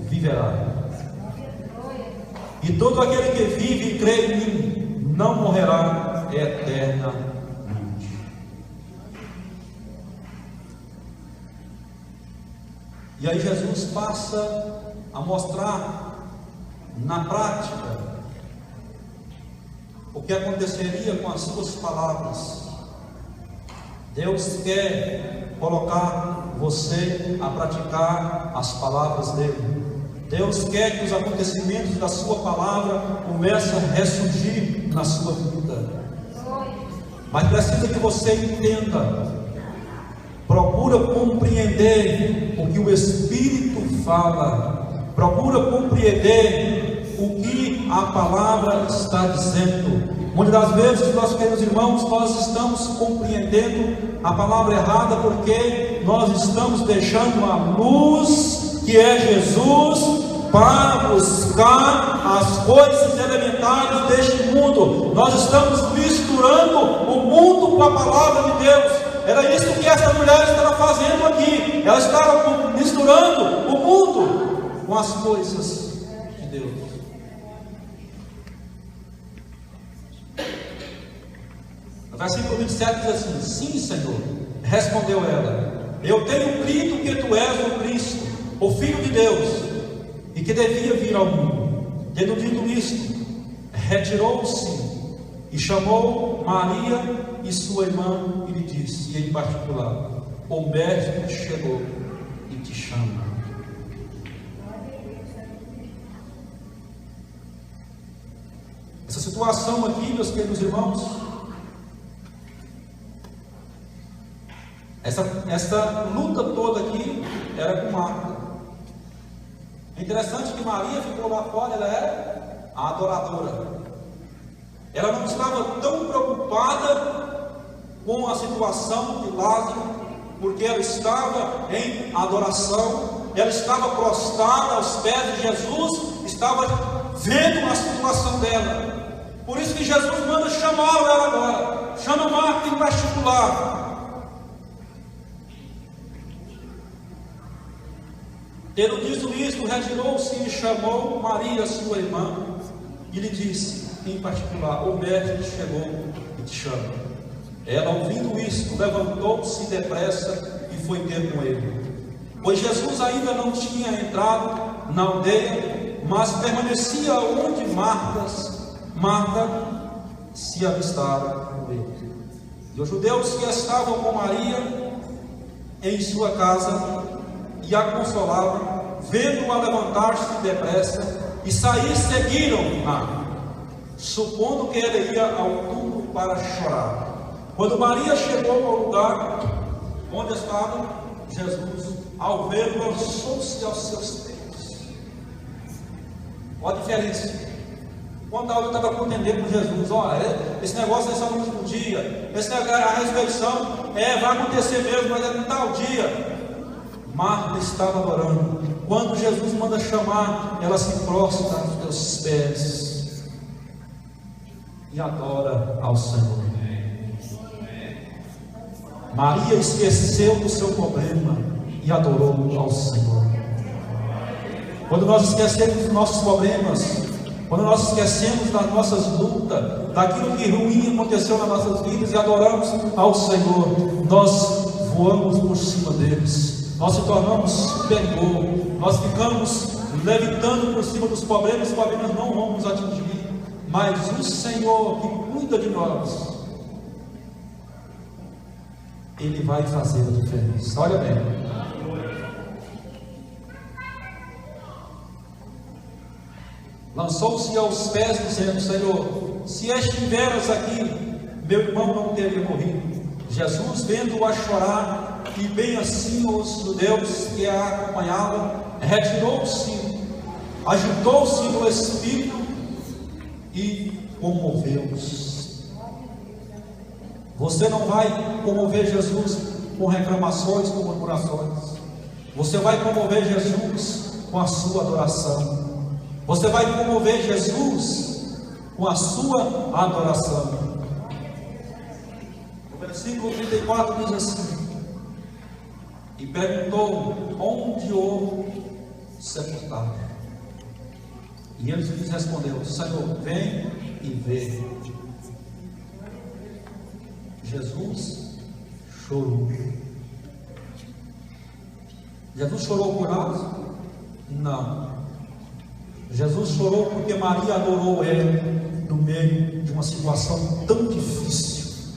viverá. E todo aquele que vive e crê em mim não morrerá eternamente. E aí Jesus passa a mostrar na prática o que aconteceria com as suas palavras. Deus quer colocar você a praticar as palavras dele. Deus quer que os acontecimentos da sua palavra comecem a ressurgir na sua vida. Mas precisa que você entenda. Procura compreender o que o Espírito fala. Procura compreender o que a palavra está dizendo. Muitas das vezes, nossos queridos irmãos, nós estamos compreendendo a palavra errada porque nós estamos deixando a luz, que é Jesus, para buscar as coisas elementares deste mundo. Nós estamos misturando o mundo com a palavra de Deus. Era isso que essa mulher estava fazendo aqui. Ela estava misturando com as coisas de Deus. No versículo 27 diz assim: sim, Senhor, respondeu ela, eu tenho crido que tu és o Cristo, o Filho de Deus, e que devia vir ao mundo. Tendo dito isto, retirou-se e chamou Maria e sua irmã e lhe disse, em particular: o mestre chegou e te chama. Essa situação aqui, meus queridos irmãos, essa luta toda aqui era com Marta. É interessante que Maria ficou lá fora, ela era a adoradora. Ela não estava tão preocupada com a situação de Lázaro, porque ela estava em adoração, ela estava prostrada aos pés de Jesus, estava vendo a situação dela. Por isso que Jesus manda chamar ela agora, chama Marta em particular. Tendo dito isto, retirou-se e chamou Maria, sua irmã, e lhe disse, em particular: o mestre chegou e te chama. Ela, ouvindo isto, levantou-se depressa e foi ter com ele. Pois Jesus ainda não tinha entrado na aldeia, mas permanecia onde Marta se avistara com ele. E os judeus que estavam com Maria em sua casa e a consolavam, vendo-a levantar-se depressa e sair, seguiram-na, supondo que ela ia ao túmulo para chorar. Quando Maria chegou ao lugar onde estava Jesus, ao ver, lançou-se aos seus pés. Olha a diferença. Quando ela estava contendendo com Jesus, olha, esse negócio é só no último dia, esse negócio, a ressurreição vai acontecer mesmo, mas é no tal dia. Marta estava adorando. Quando Jesus manda chamar, ela se prostra aos teus pés e adora ao Senhor. Maria esqueceu do seu problema e adorou ao Senhor. Quando nós esquecemos dos nossos problemas, quando nós esquecemos das nossas lutas, daquilo que ruim aconteceu nas nossas vidas e adoramos ao Senhor, nós voamos por cima deles, nós se tornamos superior, nós ficamos levitando por cima dos problemas, os problemas não vão nos atingir, mas o Senhor que cuida de nós, Ele vai fazer a diferença. Olha bem. Lançou-se aos pés, dizendo: Senhor, se estiveras aqui, meu irmão não teria morrido. Jesus, vendo-a chorar, e bem assim os judeus que a acompanhavam, retirou-se, agitou-se no espírito e comoveu-se. Você não vai comover Jesus com reclamações, com murmurações. Você vai comover Jesus com a sua adoração. Você vai comover Jesus com a sua adoração. O versículo 34 diz assim: e perguntou: onde o sepultaram? E ele lhes respondeu: Senhor, vem e vê. Jesus chorou. Jesus chorou por nós? Não. Jesus chorou porque Maria adorou Ele no meio de uma situação tão difícil.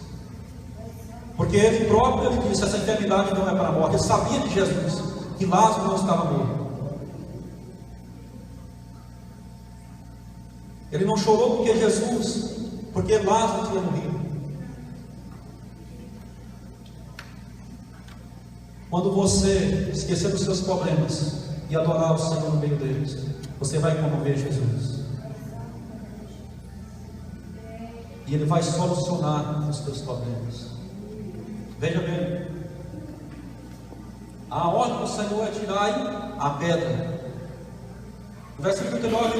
Porque Ele próprio disse: essa enfermidade não é para a morte. Ele sabia de Jesus, que Lázaro não estava morto. Ele não chorou porque Lázaro tinha morrido. Quando você esquecer dos seus problemas e adorar o Senhor no meio deles, você vai comover Jesus. E Ele vai solucionar os seus problemas. Veja bem, a ordem do Senhor é tirai a pedra. No versículo 39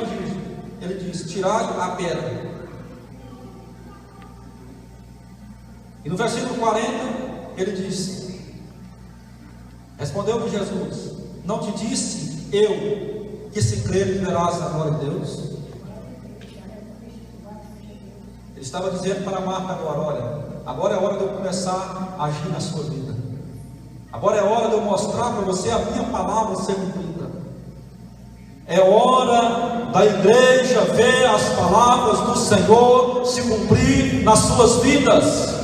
ele diz: tirai a pedra. E no versículo 40 ele diz: respondeu-lhe Jesus: não te disse eu que se crer verás a glória de Deus. Ele estava dizendo para Marta agora: olha, agora é hora de eu começar a agir na sua vida. Agora é hora de eu mostrar para você a minha palavra ser cumprida. É hora da igreja ver as palavras do Senhor se cumprir nas suas vidas.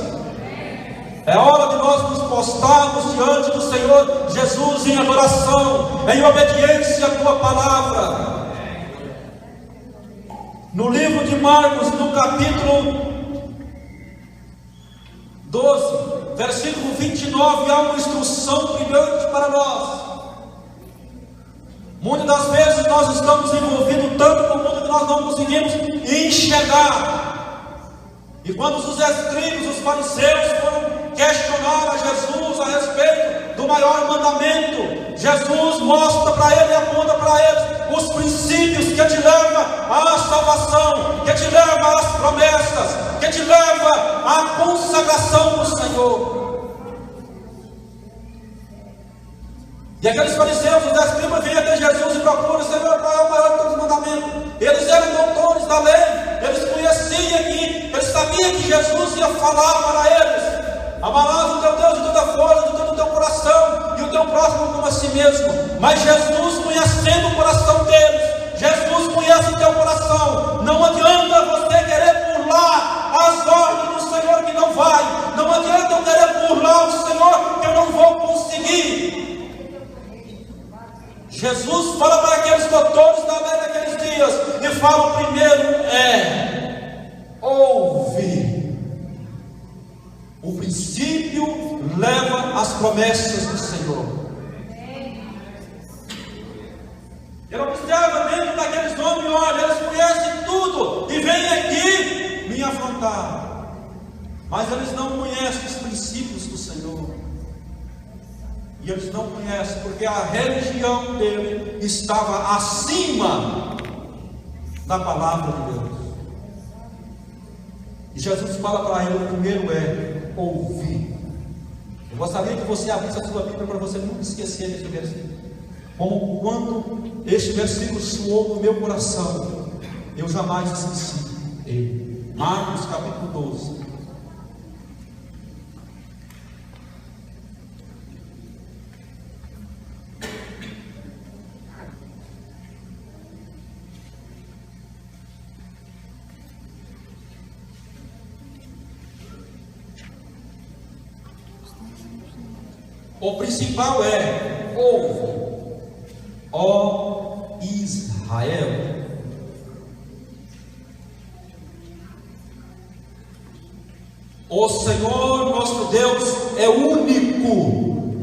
É hora de nós nos postarmos diante do Senhor Jesus em adoração, em obediência à tua palavra. No livro de Marcos, no capítulo 12, versículo 29, há uma instrução brilhante para nós. Muitas das vezes nós estamos envolvidos tanto com o mundo que nós não conseguimos enxergar. E quando os escribas, os fariseus foram questionar a Jesus a respeito do maior mandamento, Jesus mostra para ele e aponta para eles os princípios que te levam à salvação, que te levam às promessas, que te levam à consagração do Senhor. E aqueles fariseus, os escribas, vêm até Jesus e procuram: Senhor, qual é o maior de todos os mandamentos? Eles eram doutores da lei, eles conheciam eles sabiam que Jesus ia falar para eles: amarás o teu Deus de toda a força, de todo o teu coração, e o teu próximo como a si mesmo. Mas Jesus, conhecendo o coração deles, Jesus conhece o teu coração. Não adianta você querer burlar as ordens do Senhor que não vai. Não adianta eu querer burlar o Senhor que eu não vou conseguir. Jesus fala para aqueles doutores da lei naqueles dias, e fala: o primeiro ouve. O princípio leva às promessas do Senhor. Ele observa dentro daqueles homens: olha, eles conhecem tudo e vêm aqui me afrontar, mas eles não conhecem os princípios do Senhor. E eles não conhecem porque a religião dele estava acima da palavra de Deus. E Jesus fala para ele: o primeiro é ouvir. Eu gostaria que você abrisse a sua Bíblia para você nunca esquecer desse versículo. Como quando este versículo soou no meu coração, eu jamais esqueci ele. Marcos capítulo 12. O principal é: ouve, ó Israel. O Senhor nosso Deus é único.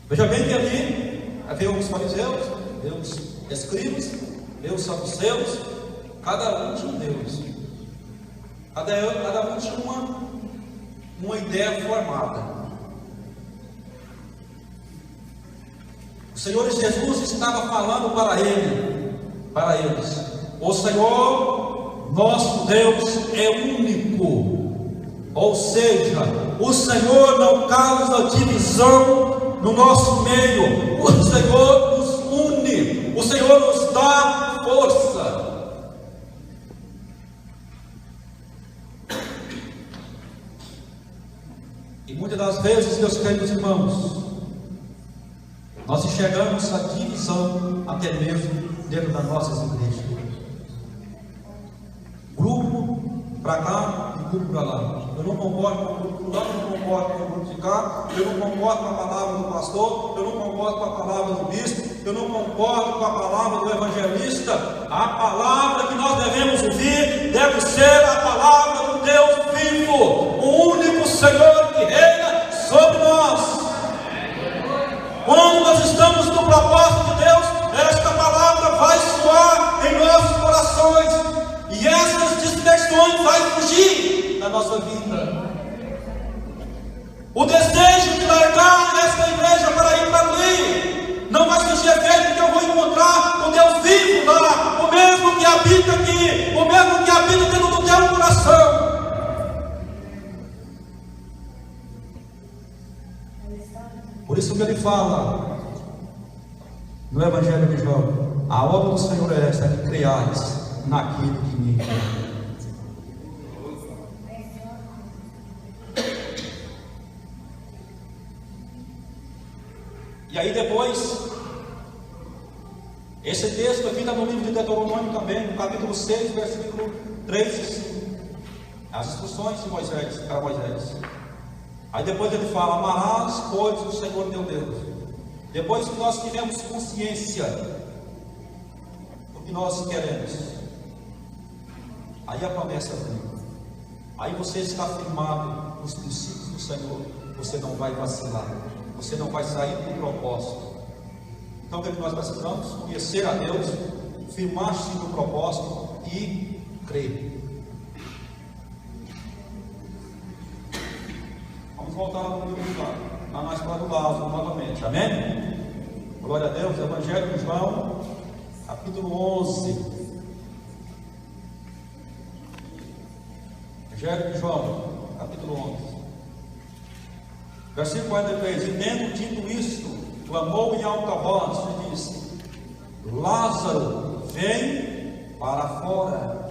Veja bem que ali havia os fariseus, havia os escribas, havia os saduceus. Cada um tinha um Deus. Cada um tinha uma ideia formada. O Senhor Jesus estava falando para eles: o Senhor nosso Deus é único. Ou seja, o Senhor não causa divisão no nosso meio. O Senhor nos une, o Senhor nos dá força. E muitas das vezes, meus queridos irmãos, nós enxergamos a divisão até mesmo dentro das nossas igrejas. Grupo para cá e grupo para lá. Eu não concordo com o grupo lá, eu não concordo com o grupo de cá, eu não concordo com a palavra do pastor, eu não concordo com a palavra do bispo, eu não concordo com a palavra do evangelista. A palavra que nós devemos ouvir deve ser a palavra do Deus vivo, o único Senhor que reina sobre nós. Quando nós estamos no propósito de Deus, esta palavra vai soar em nossos corações, e essas dispersões vão fugir da nossa vida. O desejo de largar esta igreja para ir para ali não vai surgir efeito, porque eu vou encontrar o Deus vivo lá, o mesmo que habita aqui, o mesmo que habita dentro do teu coração. Por isso que ele fala: no Evangelho de João: a obra do Senhor é esta, que creiais naquele que me enviou. E aí depois, esse texto aqui está no livro de Deuteronômio também, no capítulo 6, versículo 3 e 5. As instruções de Moisés, para Moisés. Aí depois ele fala: amarás, pois, o Senhor teu Deus. Depois que nós tivemos consciência do que nós queremos, aí a promessa vem. Aí você está firmado nos princípios do Senhor. Você não vai vacilar. Você não vai sair do propósito. Então o que nós precisamos? Conhecer a Deus, firmar-se no propósito e crer. Vamos voltar lá no livro de João, lá mais para o Lázaro novamente, amém? Glória a Deus. Evangelho de João, capítulo 11. Evangelho de João, capítulo 11. Versículo 43: e tendo dito isto, clamou em alta voz e disse: Lázaro, vem para fora.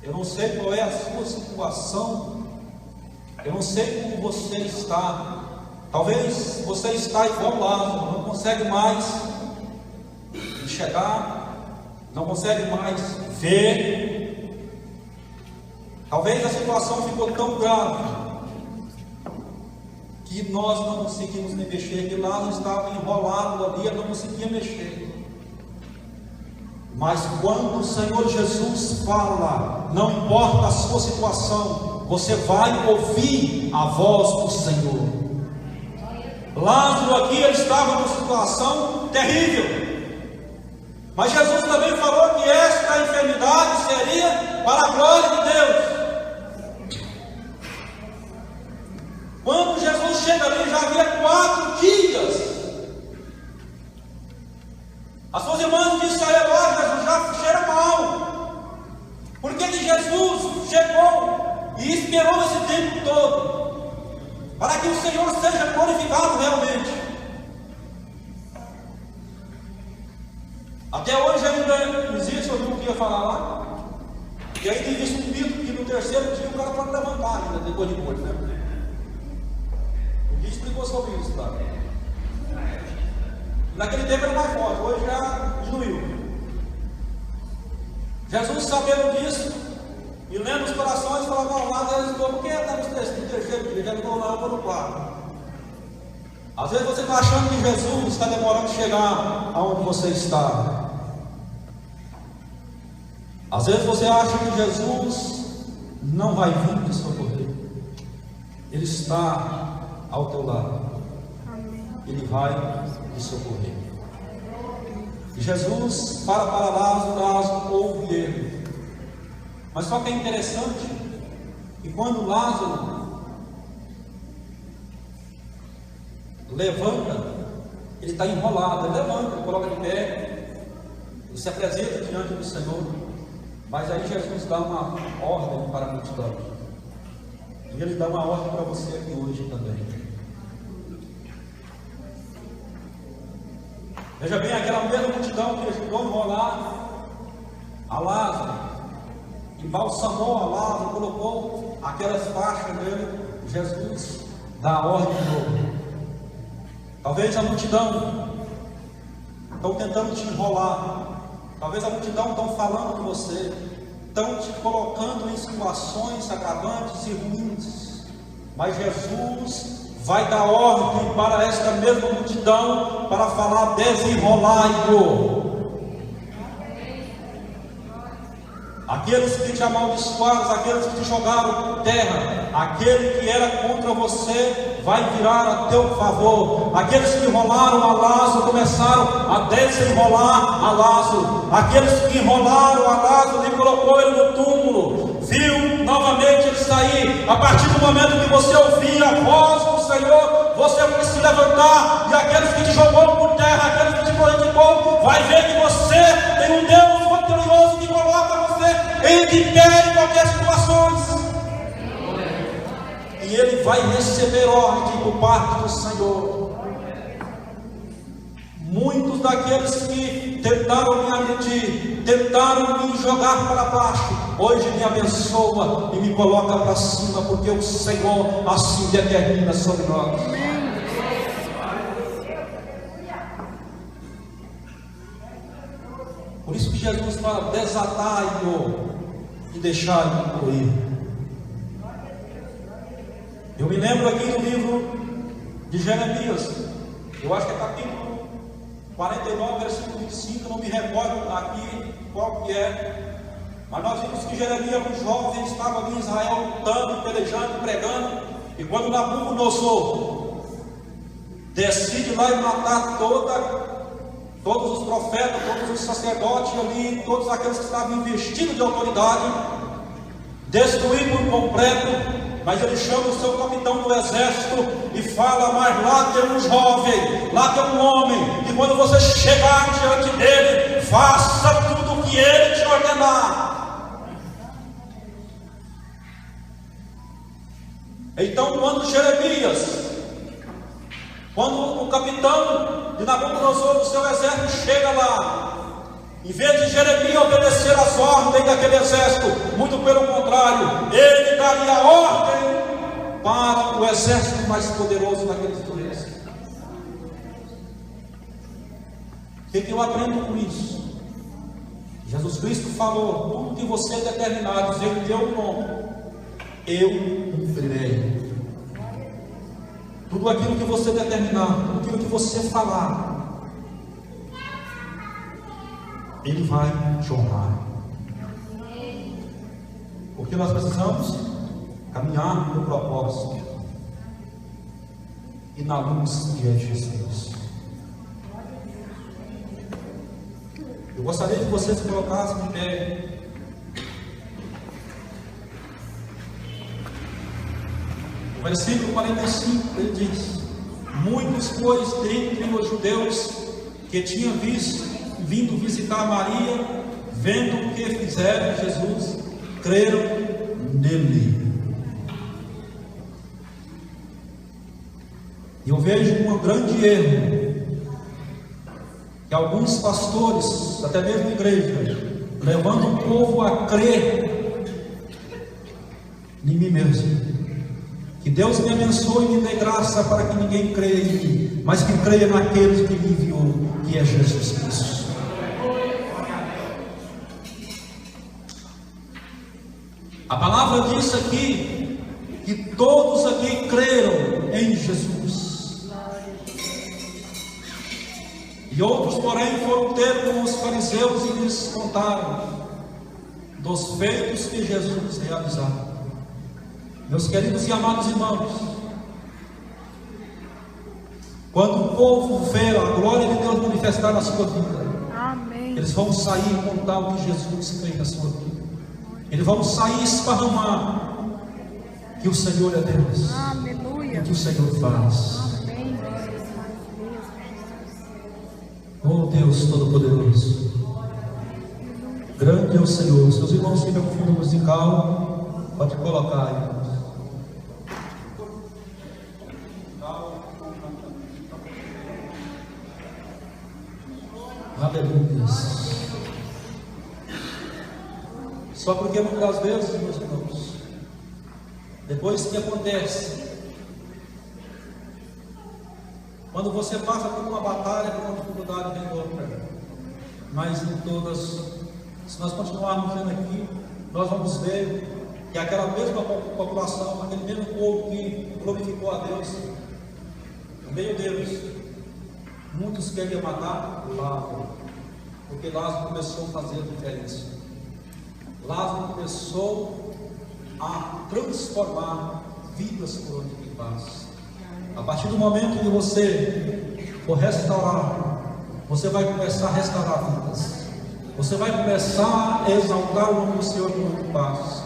Eu não sei qual é a sua situação, eu não sei como você está. Talvez você está igual Lázaro, não consegue mais enxergar, não consegue mais ver. Talvez a situação ficou tão grave que nós não conseguimos nem mexer, que Lázaro estava enrolado ali, ele não conseguia mexer. Mas quando o Senhor Jesus fala, não importa a sua situação, você vai ouvir a voz do Senhor. Lázaro aqui, ele estava numa situação terrível, mas Jesus também falou que esta enfermidade seria para a glória de Deus. Quando Jesus chega ali, já havia 4 dias. As suas irmãs disseram a ele: ó, Jesus já cheira mal. Por que Jesus chegou e esperou esse tempo todo? Para que o Senhor seja glorificado realmente. Até hoje ainda existe, eu não queria falar lá. E ainda existe um mito que no terceiro dia o cara pode levantar ainda, depois de morto, né? E explicou sobre isso, tá? Naquele tempo era mais forte, hoje já diminuiu. Jesus, sabendo disso e lendo os corações, falava: não, lá Deus estou, por que está no terceiro dia? Já estou lá, no 4. Às vezes você está achando que Jesus está demorando a chegar aonde você está. Às vezes você acha que Jesus não vai vir te socorrer. Ele está ao teu lado. Ele vai te socorrer. E Jesus fala para Lázaro, Lázaro ouve ele. Mas só que é interessante que quando Lázaro levanta, ele está enrolado, ele levanta, ele coloca de pé, ele se apresenta diante do Senhor. Mas aí Jesus dá uma ordem para a multidão. E ele dá uma ordem para você aqui hoje também. Veja bem, aquela mesma multidão que ajudou a enrolar a Lázaro, embalsamou a Lázaro, colocou aquelas faixas dele, Jesus dá a ordem de novo. Talvez a multidão estão tentando te enrolar. Talvez a multidão estão falando com você, estão te colocando em situações agravantes e ruins. Mas Jesus vai dar ordem para esta mesma multidão para falar: desenrolai-o. Aqueles que te amaldiçoaram, aqueles que te jogaram por terra, aquele que era contra você vai virar a teu favor. Aqueles que enrolaram a Lázaro começaram a desenrolar a Lázaro. Aqueles que enrolaram a Lázaro e colocou ele no túmulo, viu novamente ele sair. A partir do momento que você ouvir a voz do Senhor, você vai se levantar, e aqueles que te jogou por terra, aqueles que te glorificou, vai ver que você tem um Deus poderoso que coloca você em pé em qualquer situação. E ele vai receber ordem por parte do Senhor. Muitos daqueles que tentaram me agredir, tentaram me jogar para baixo, hoje me abençoa e me coloca para cima, porque o Senhor assim determina sobre nós. Por isso que Jesus fala: desatai-o e deixai-o fluir. Eu me lembro aqui do livro de Jeremias, eu acho que é capítulo 49, versículo 25, não me recordo aqui qual que é, mas nós vimos que Jeremias, um jovem, estava ali em Israel lutando, pelejando, pregando, e quando Nabucodonosor decide lá e matar todos os profetas, todos os sacerdotes ali, todos aqueles que estavam investidos de autoridade, destruir por completo. Mas ele chama o seu capitão do exército e fala: mas lá tem um jovem, lá tem um homem, e quando você chegar diante dele, faça tudo o que ele te ordenar. Então, quando o capitão de Nabucodonosor, do seu exército, chega lá, em vez de Jeremias obedecer às ordens daquele exército, muito pelo contrário, ele daria a ordem para o exército mais poderoso daqueles dois. O que eu aprendo com isso? Jesus Cristo falou: tudo que você determinar, dizer o teu nome, eu cumprirei. Tudo aquilo que você determinar, tudo aquilo que você falar, Ele vai te honrar. Porque nós precisamos caminhar no propósito e na luz que é Jesus. Eu gostaria que vocês se colocassem de pé. O versículo 45, ele diz: muitos, pois, dentre os judeus que tinham vindo visitar Maria, vendo o que fizeram Jesus, creram nele. E eu vejo um grande erro, que alguns pastores, até mesmo igreja, levando o povo a crer em mim mesmo. Que Deus me abençoe e me dê graça para que ninguém creia em mim, mas que creia naquele que me enviou, que é Jesus Cristo. A palavra diz aqui que todos aqui creram em Jesus. E outros, porém, foram ter com os fariseus e lhes contaram dos feitos que Jesus realizava. Meus queridos e amados irmãos, quando o povo ver a glória de Deus manifestar na sua vida, amém, eles vão sair e contar o que Jesus fez na sua vida. Eles vão sair e esparramar que o Senhor é Deus. Aleluia. O que o Senhor faz. Amém. Oh Deus Todo-Poderoso, grande é o Senhor. Seus irmãos ficam com fundo musical, pode colocar aí. Aleluia. Só porque muitas vezes, meus irmãos, depois que acontece, quando você passa por uma batalha, por uma dificuldade, vem outra. Mas em todas, se nós continuarmos vendo aqui, nós vamos ver que aquela mesma população, aquele mesmo povo que glorificou a Deus, meio Deus, muitos queriam matar Lázaro, porque Lázaro começou a fazer a diferença. Lázaro começou a transformar vidas por onde que passa. A partir do momento que você for restaurar, você vai começar a restaurar vidas. Você vai começar a exaltar o nome do Senhor por onde passa.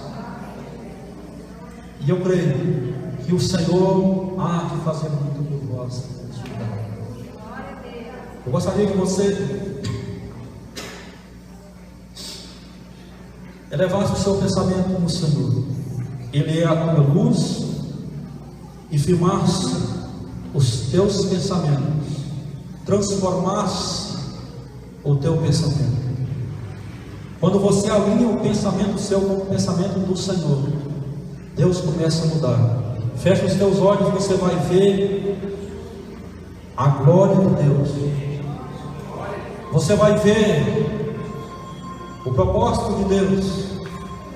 E eu creio que o Senhor há de fazer muito por vós. Eu gostaria que você elevasse o seu pensamento no Senhor. Ele é a tua luz, e firmasse os teus pensamentos, transformasse o teu pensamento. Quando você alinha o pensamento seu com o pensamento do Senhor, Deus começa a mudar. Fecha os teus olhos e você vai ver a glória de Deus. Você vai ver o propósito de Deus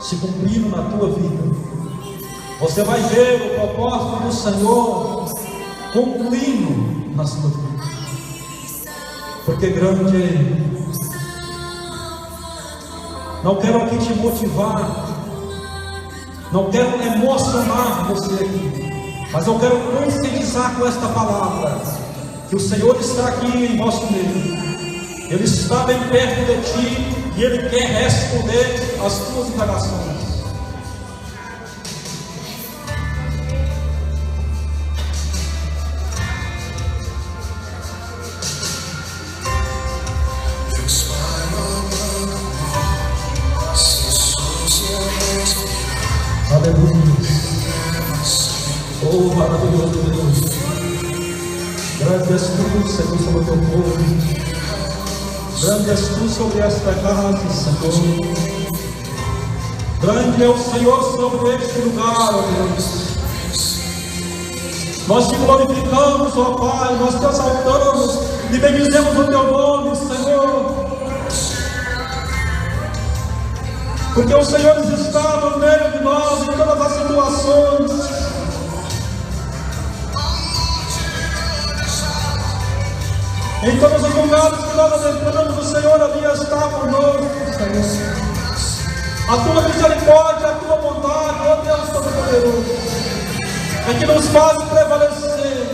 se cumprindo na tua vida. Você vai ver o propósito do Senhor concluindo na sua vida. Porque grande é Ele. Não quero aqui te motivar, não quero emocionar você aqui, mas eu quero conscientizar com esta palavra que o Senhor está aqui em vosso meio. Ele está bem perto de ti e Ele quer responder às tuas indagações. Aleluia. Oh, maravilhoso Deus. Grande és tu, Senhor, sobre o teu povo. Grande és tu sobre esta casa, Senhor. Grande é o Senhor sobre este lugar, ó Deus. Nós te glorificamos, ó Pai. Nós te exaltamos e bendizemos o teu nome, Senhor. Porque o Senhor está no meio de nós em todas as situações. Em todos os lugares que nós entramos, o Senhor ali está conosco, Senhor. A tua misericórdia, a tua bondade, ó Deus Todo-Poderoso, é que nos faz prevalecer,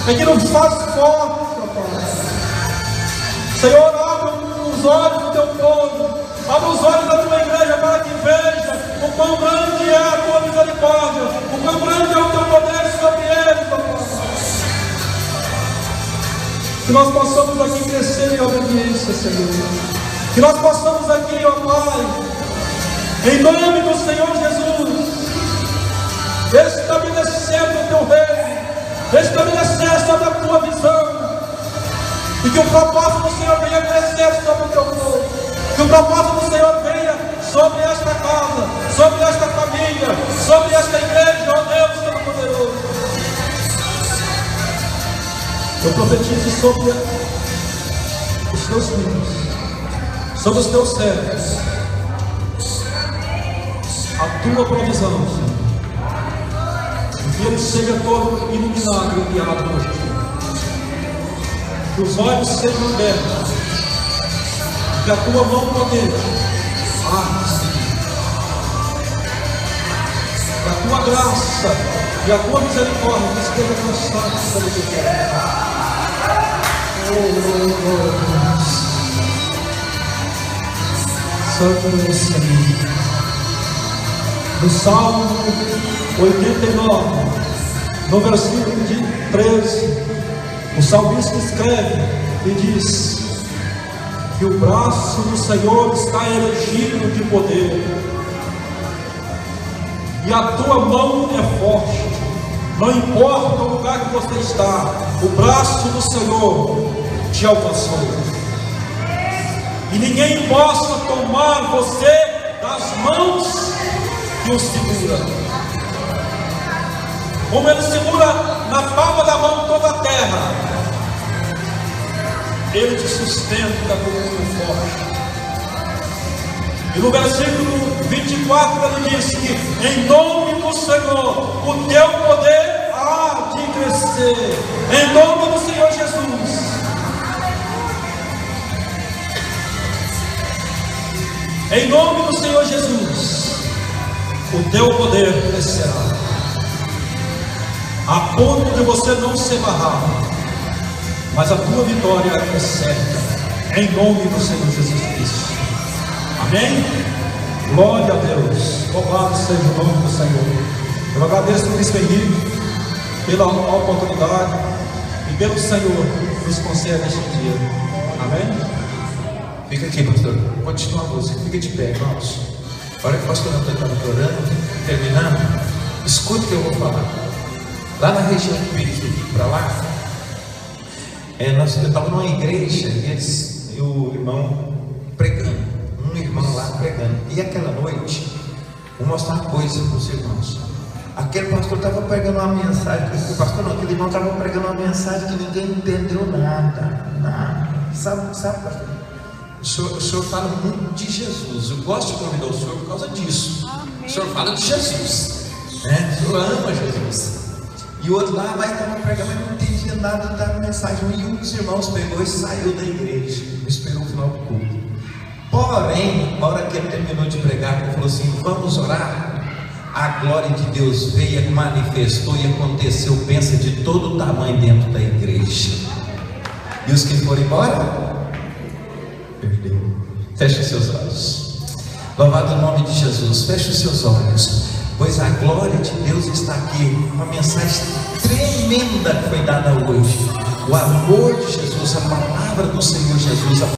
é que nos faz fortes, ó Pai. Senhor, abre os olhos do teu povo. Abre os olhos da tua igreja para que veja o quão grande é a tua misericórdia, o quão grande é o teu poder sobre eles, ó Pai. Que nós possamos aqui crescer em obediência, Senhor. Que nós possamos aqui, ó Pai, em nome do Senhor Jesus, estabelecendo o teu reino, estabelecer sobre a tua visão, e que o propósito do Senhor venha crescer sobre o teu povo. Que o propósito do Senhor venha sobre esta casa, sobre esta família, sobre esta igreja, ó Deus Todo-Poderoso. Eu profetizo sobre os teus filhos, sobre os teus servos, a tua provisão, Senhor. Que ele seja todo iluminado e guiado por ti. Que os olhos sejam abertos. Que a tua mão poderosa que a tua graça e a tua misericórdia esteja constante sobre o teu povo. Santo é o Senhor. No Salmo 89, no versículo 13, o salmista escreve e diz que o braço do Senhor está erigido de poder, e a tua mão é forte. Não importa o lugar que você está, o braço do Senhor te alcançou, e ninguém possa tomar você das mãos que o segura. Como ele segura na palma da mão toda a terra, ele te sustenta como um forte. E no versículo 24 ele diz que em nome do Senhor o teu poder há de crescer. Em nome do Senhor Jesus. Em nome do Senhor Jesus, o teu poder crescerá, a ponto de você não ser barrado, mas a tua vitória é certa, em nome do Senhor Jesus Cristo. Amém? Glória a Deus. Louvado seja o nome do Senhor. Eu agradeço ao Bispo Henrique pela oportunidade e pelo Senhor que nos concede este dia. Amém? Fica aqui, pastor. Continua a música. Fica de pé, irmãos. A hora que o pastor Antônio estava orando, terminando, escute o que eu vou falar. Lá na região de Pirituba, para lá, Eu estava numa igreja e o irmão pregando, um irmão lá pregando. E aquela noite, vou mostrar uma coisa para os irmãos. Aquele pastor estava pregando uma mensagem, aquele irmão estava pregando uma mensagem que ninguém entendeu nada. Sabe, pastor? O senhor fala muito de Jesus. Eu gosto de convidar o senhor por causa disso. Amém. O senhor fala de Jesus, né? O senhor ama Jesus. E o outro lá, mas estava pregando, mas não entendia nada da mensagem. E um dos irmãos pegou e saiu da igreja, esperou o final do culto. Porém, na hora que ele terminou de pregar, ele falou assim: vamos orar. A glória de Deus veio, manifestou e aconteceu, pensa, de todo o tamanho dentro da igreja. E os que foram embora? Perdeu. Feche os seus olhos. Louvado o nome de Jesus. Feche os seus olhos, pois a glória de Deus está aqui. Uma mensagem tremenda que foi dada hoje. O amor de Jesus, a palavra do Senhor Jesus,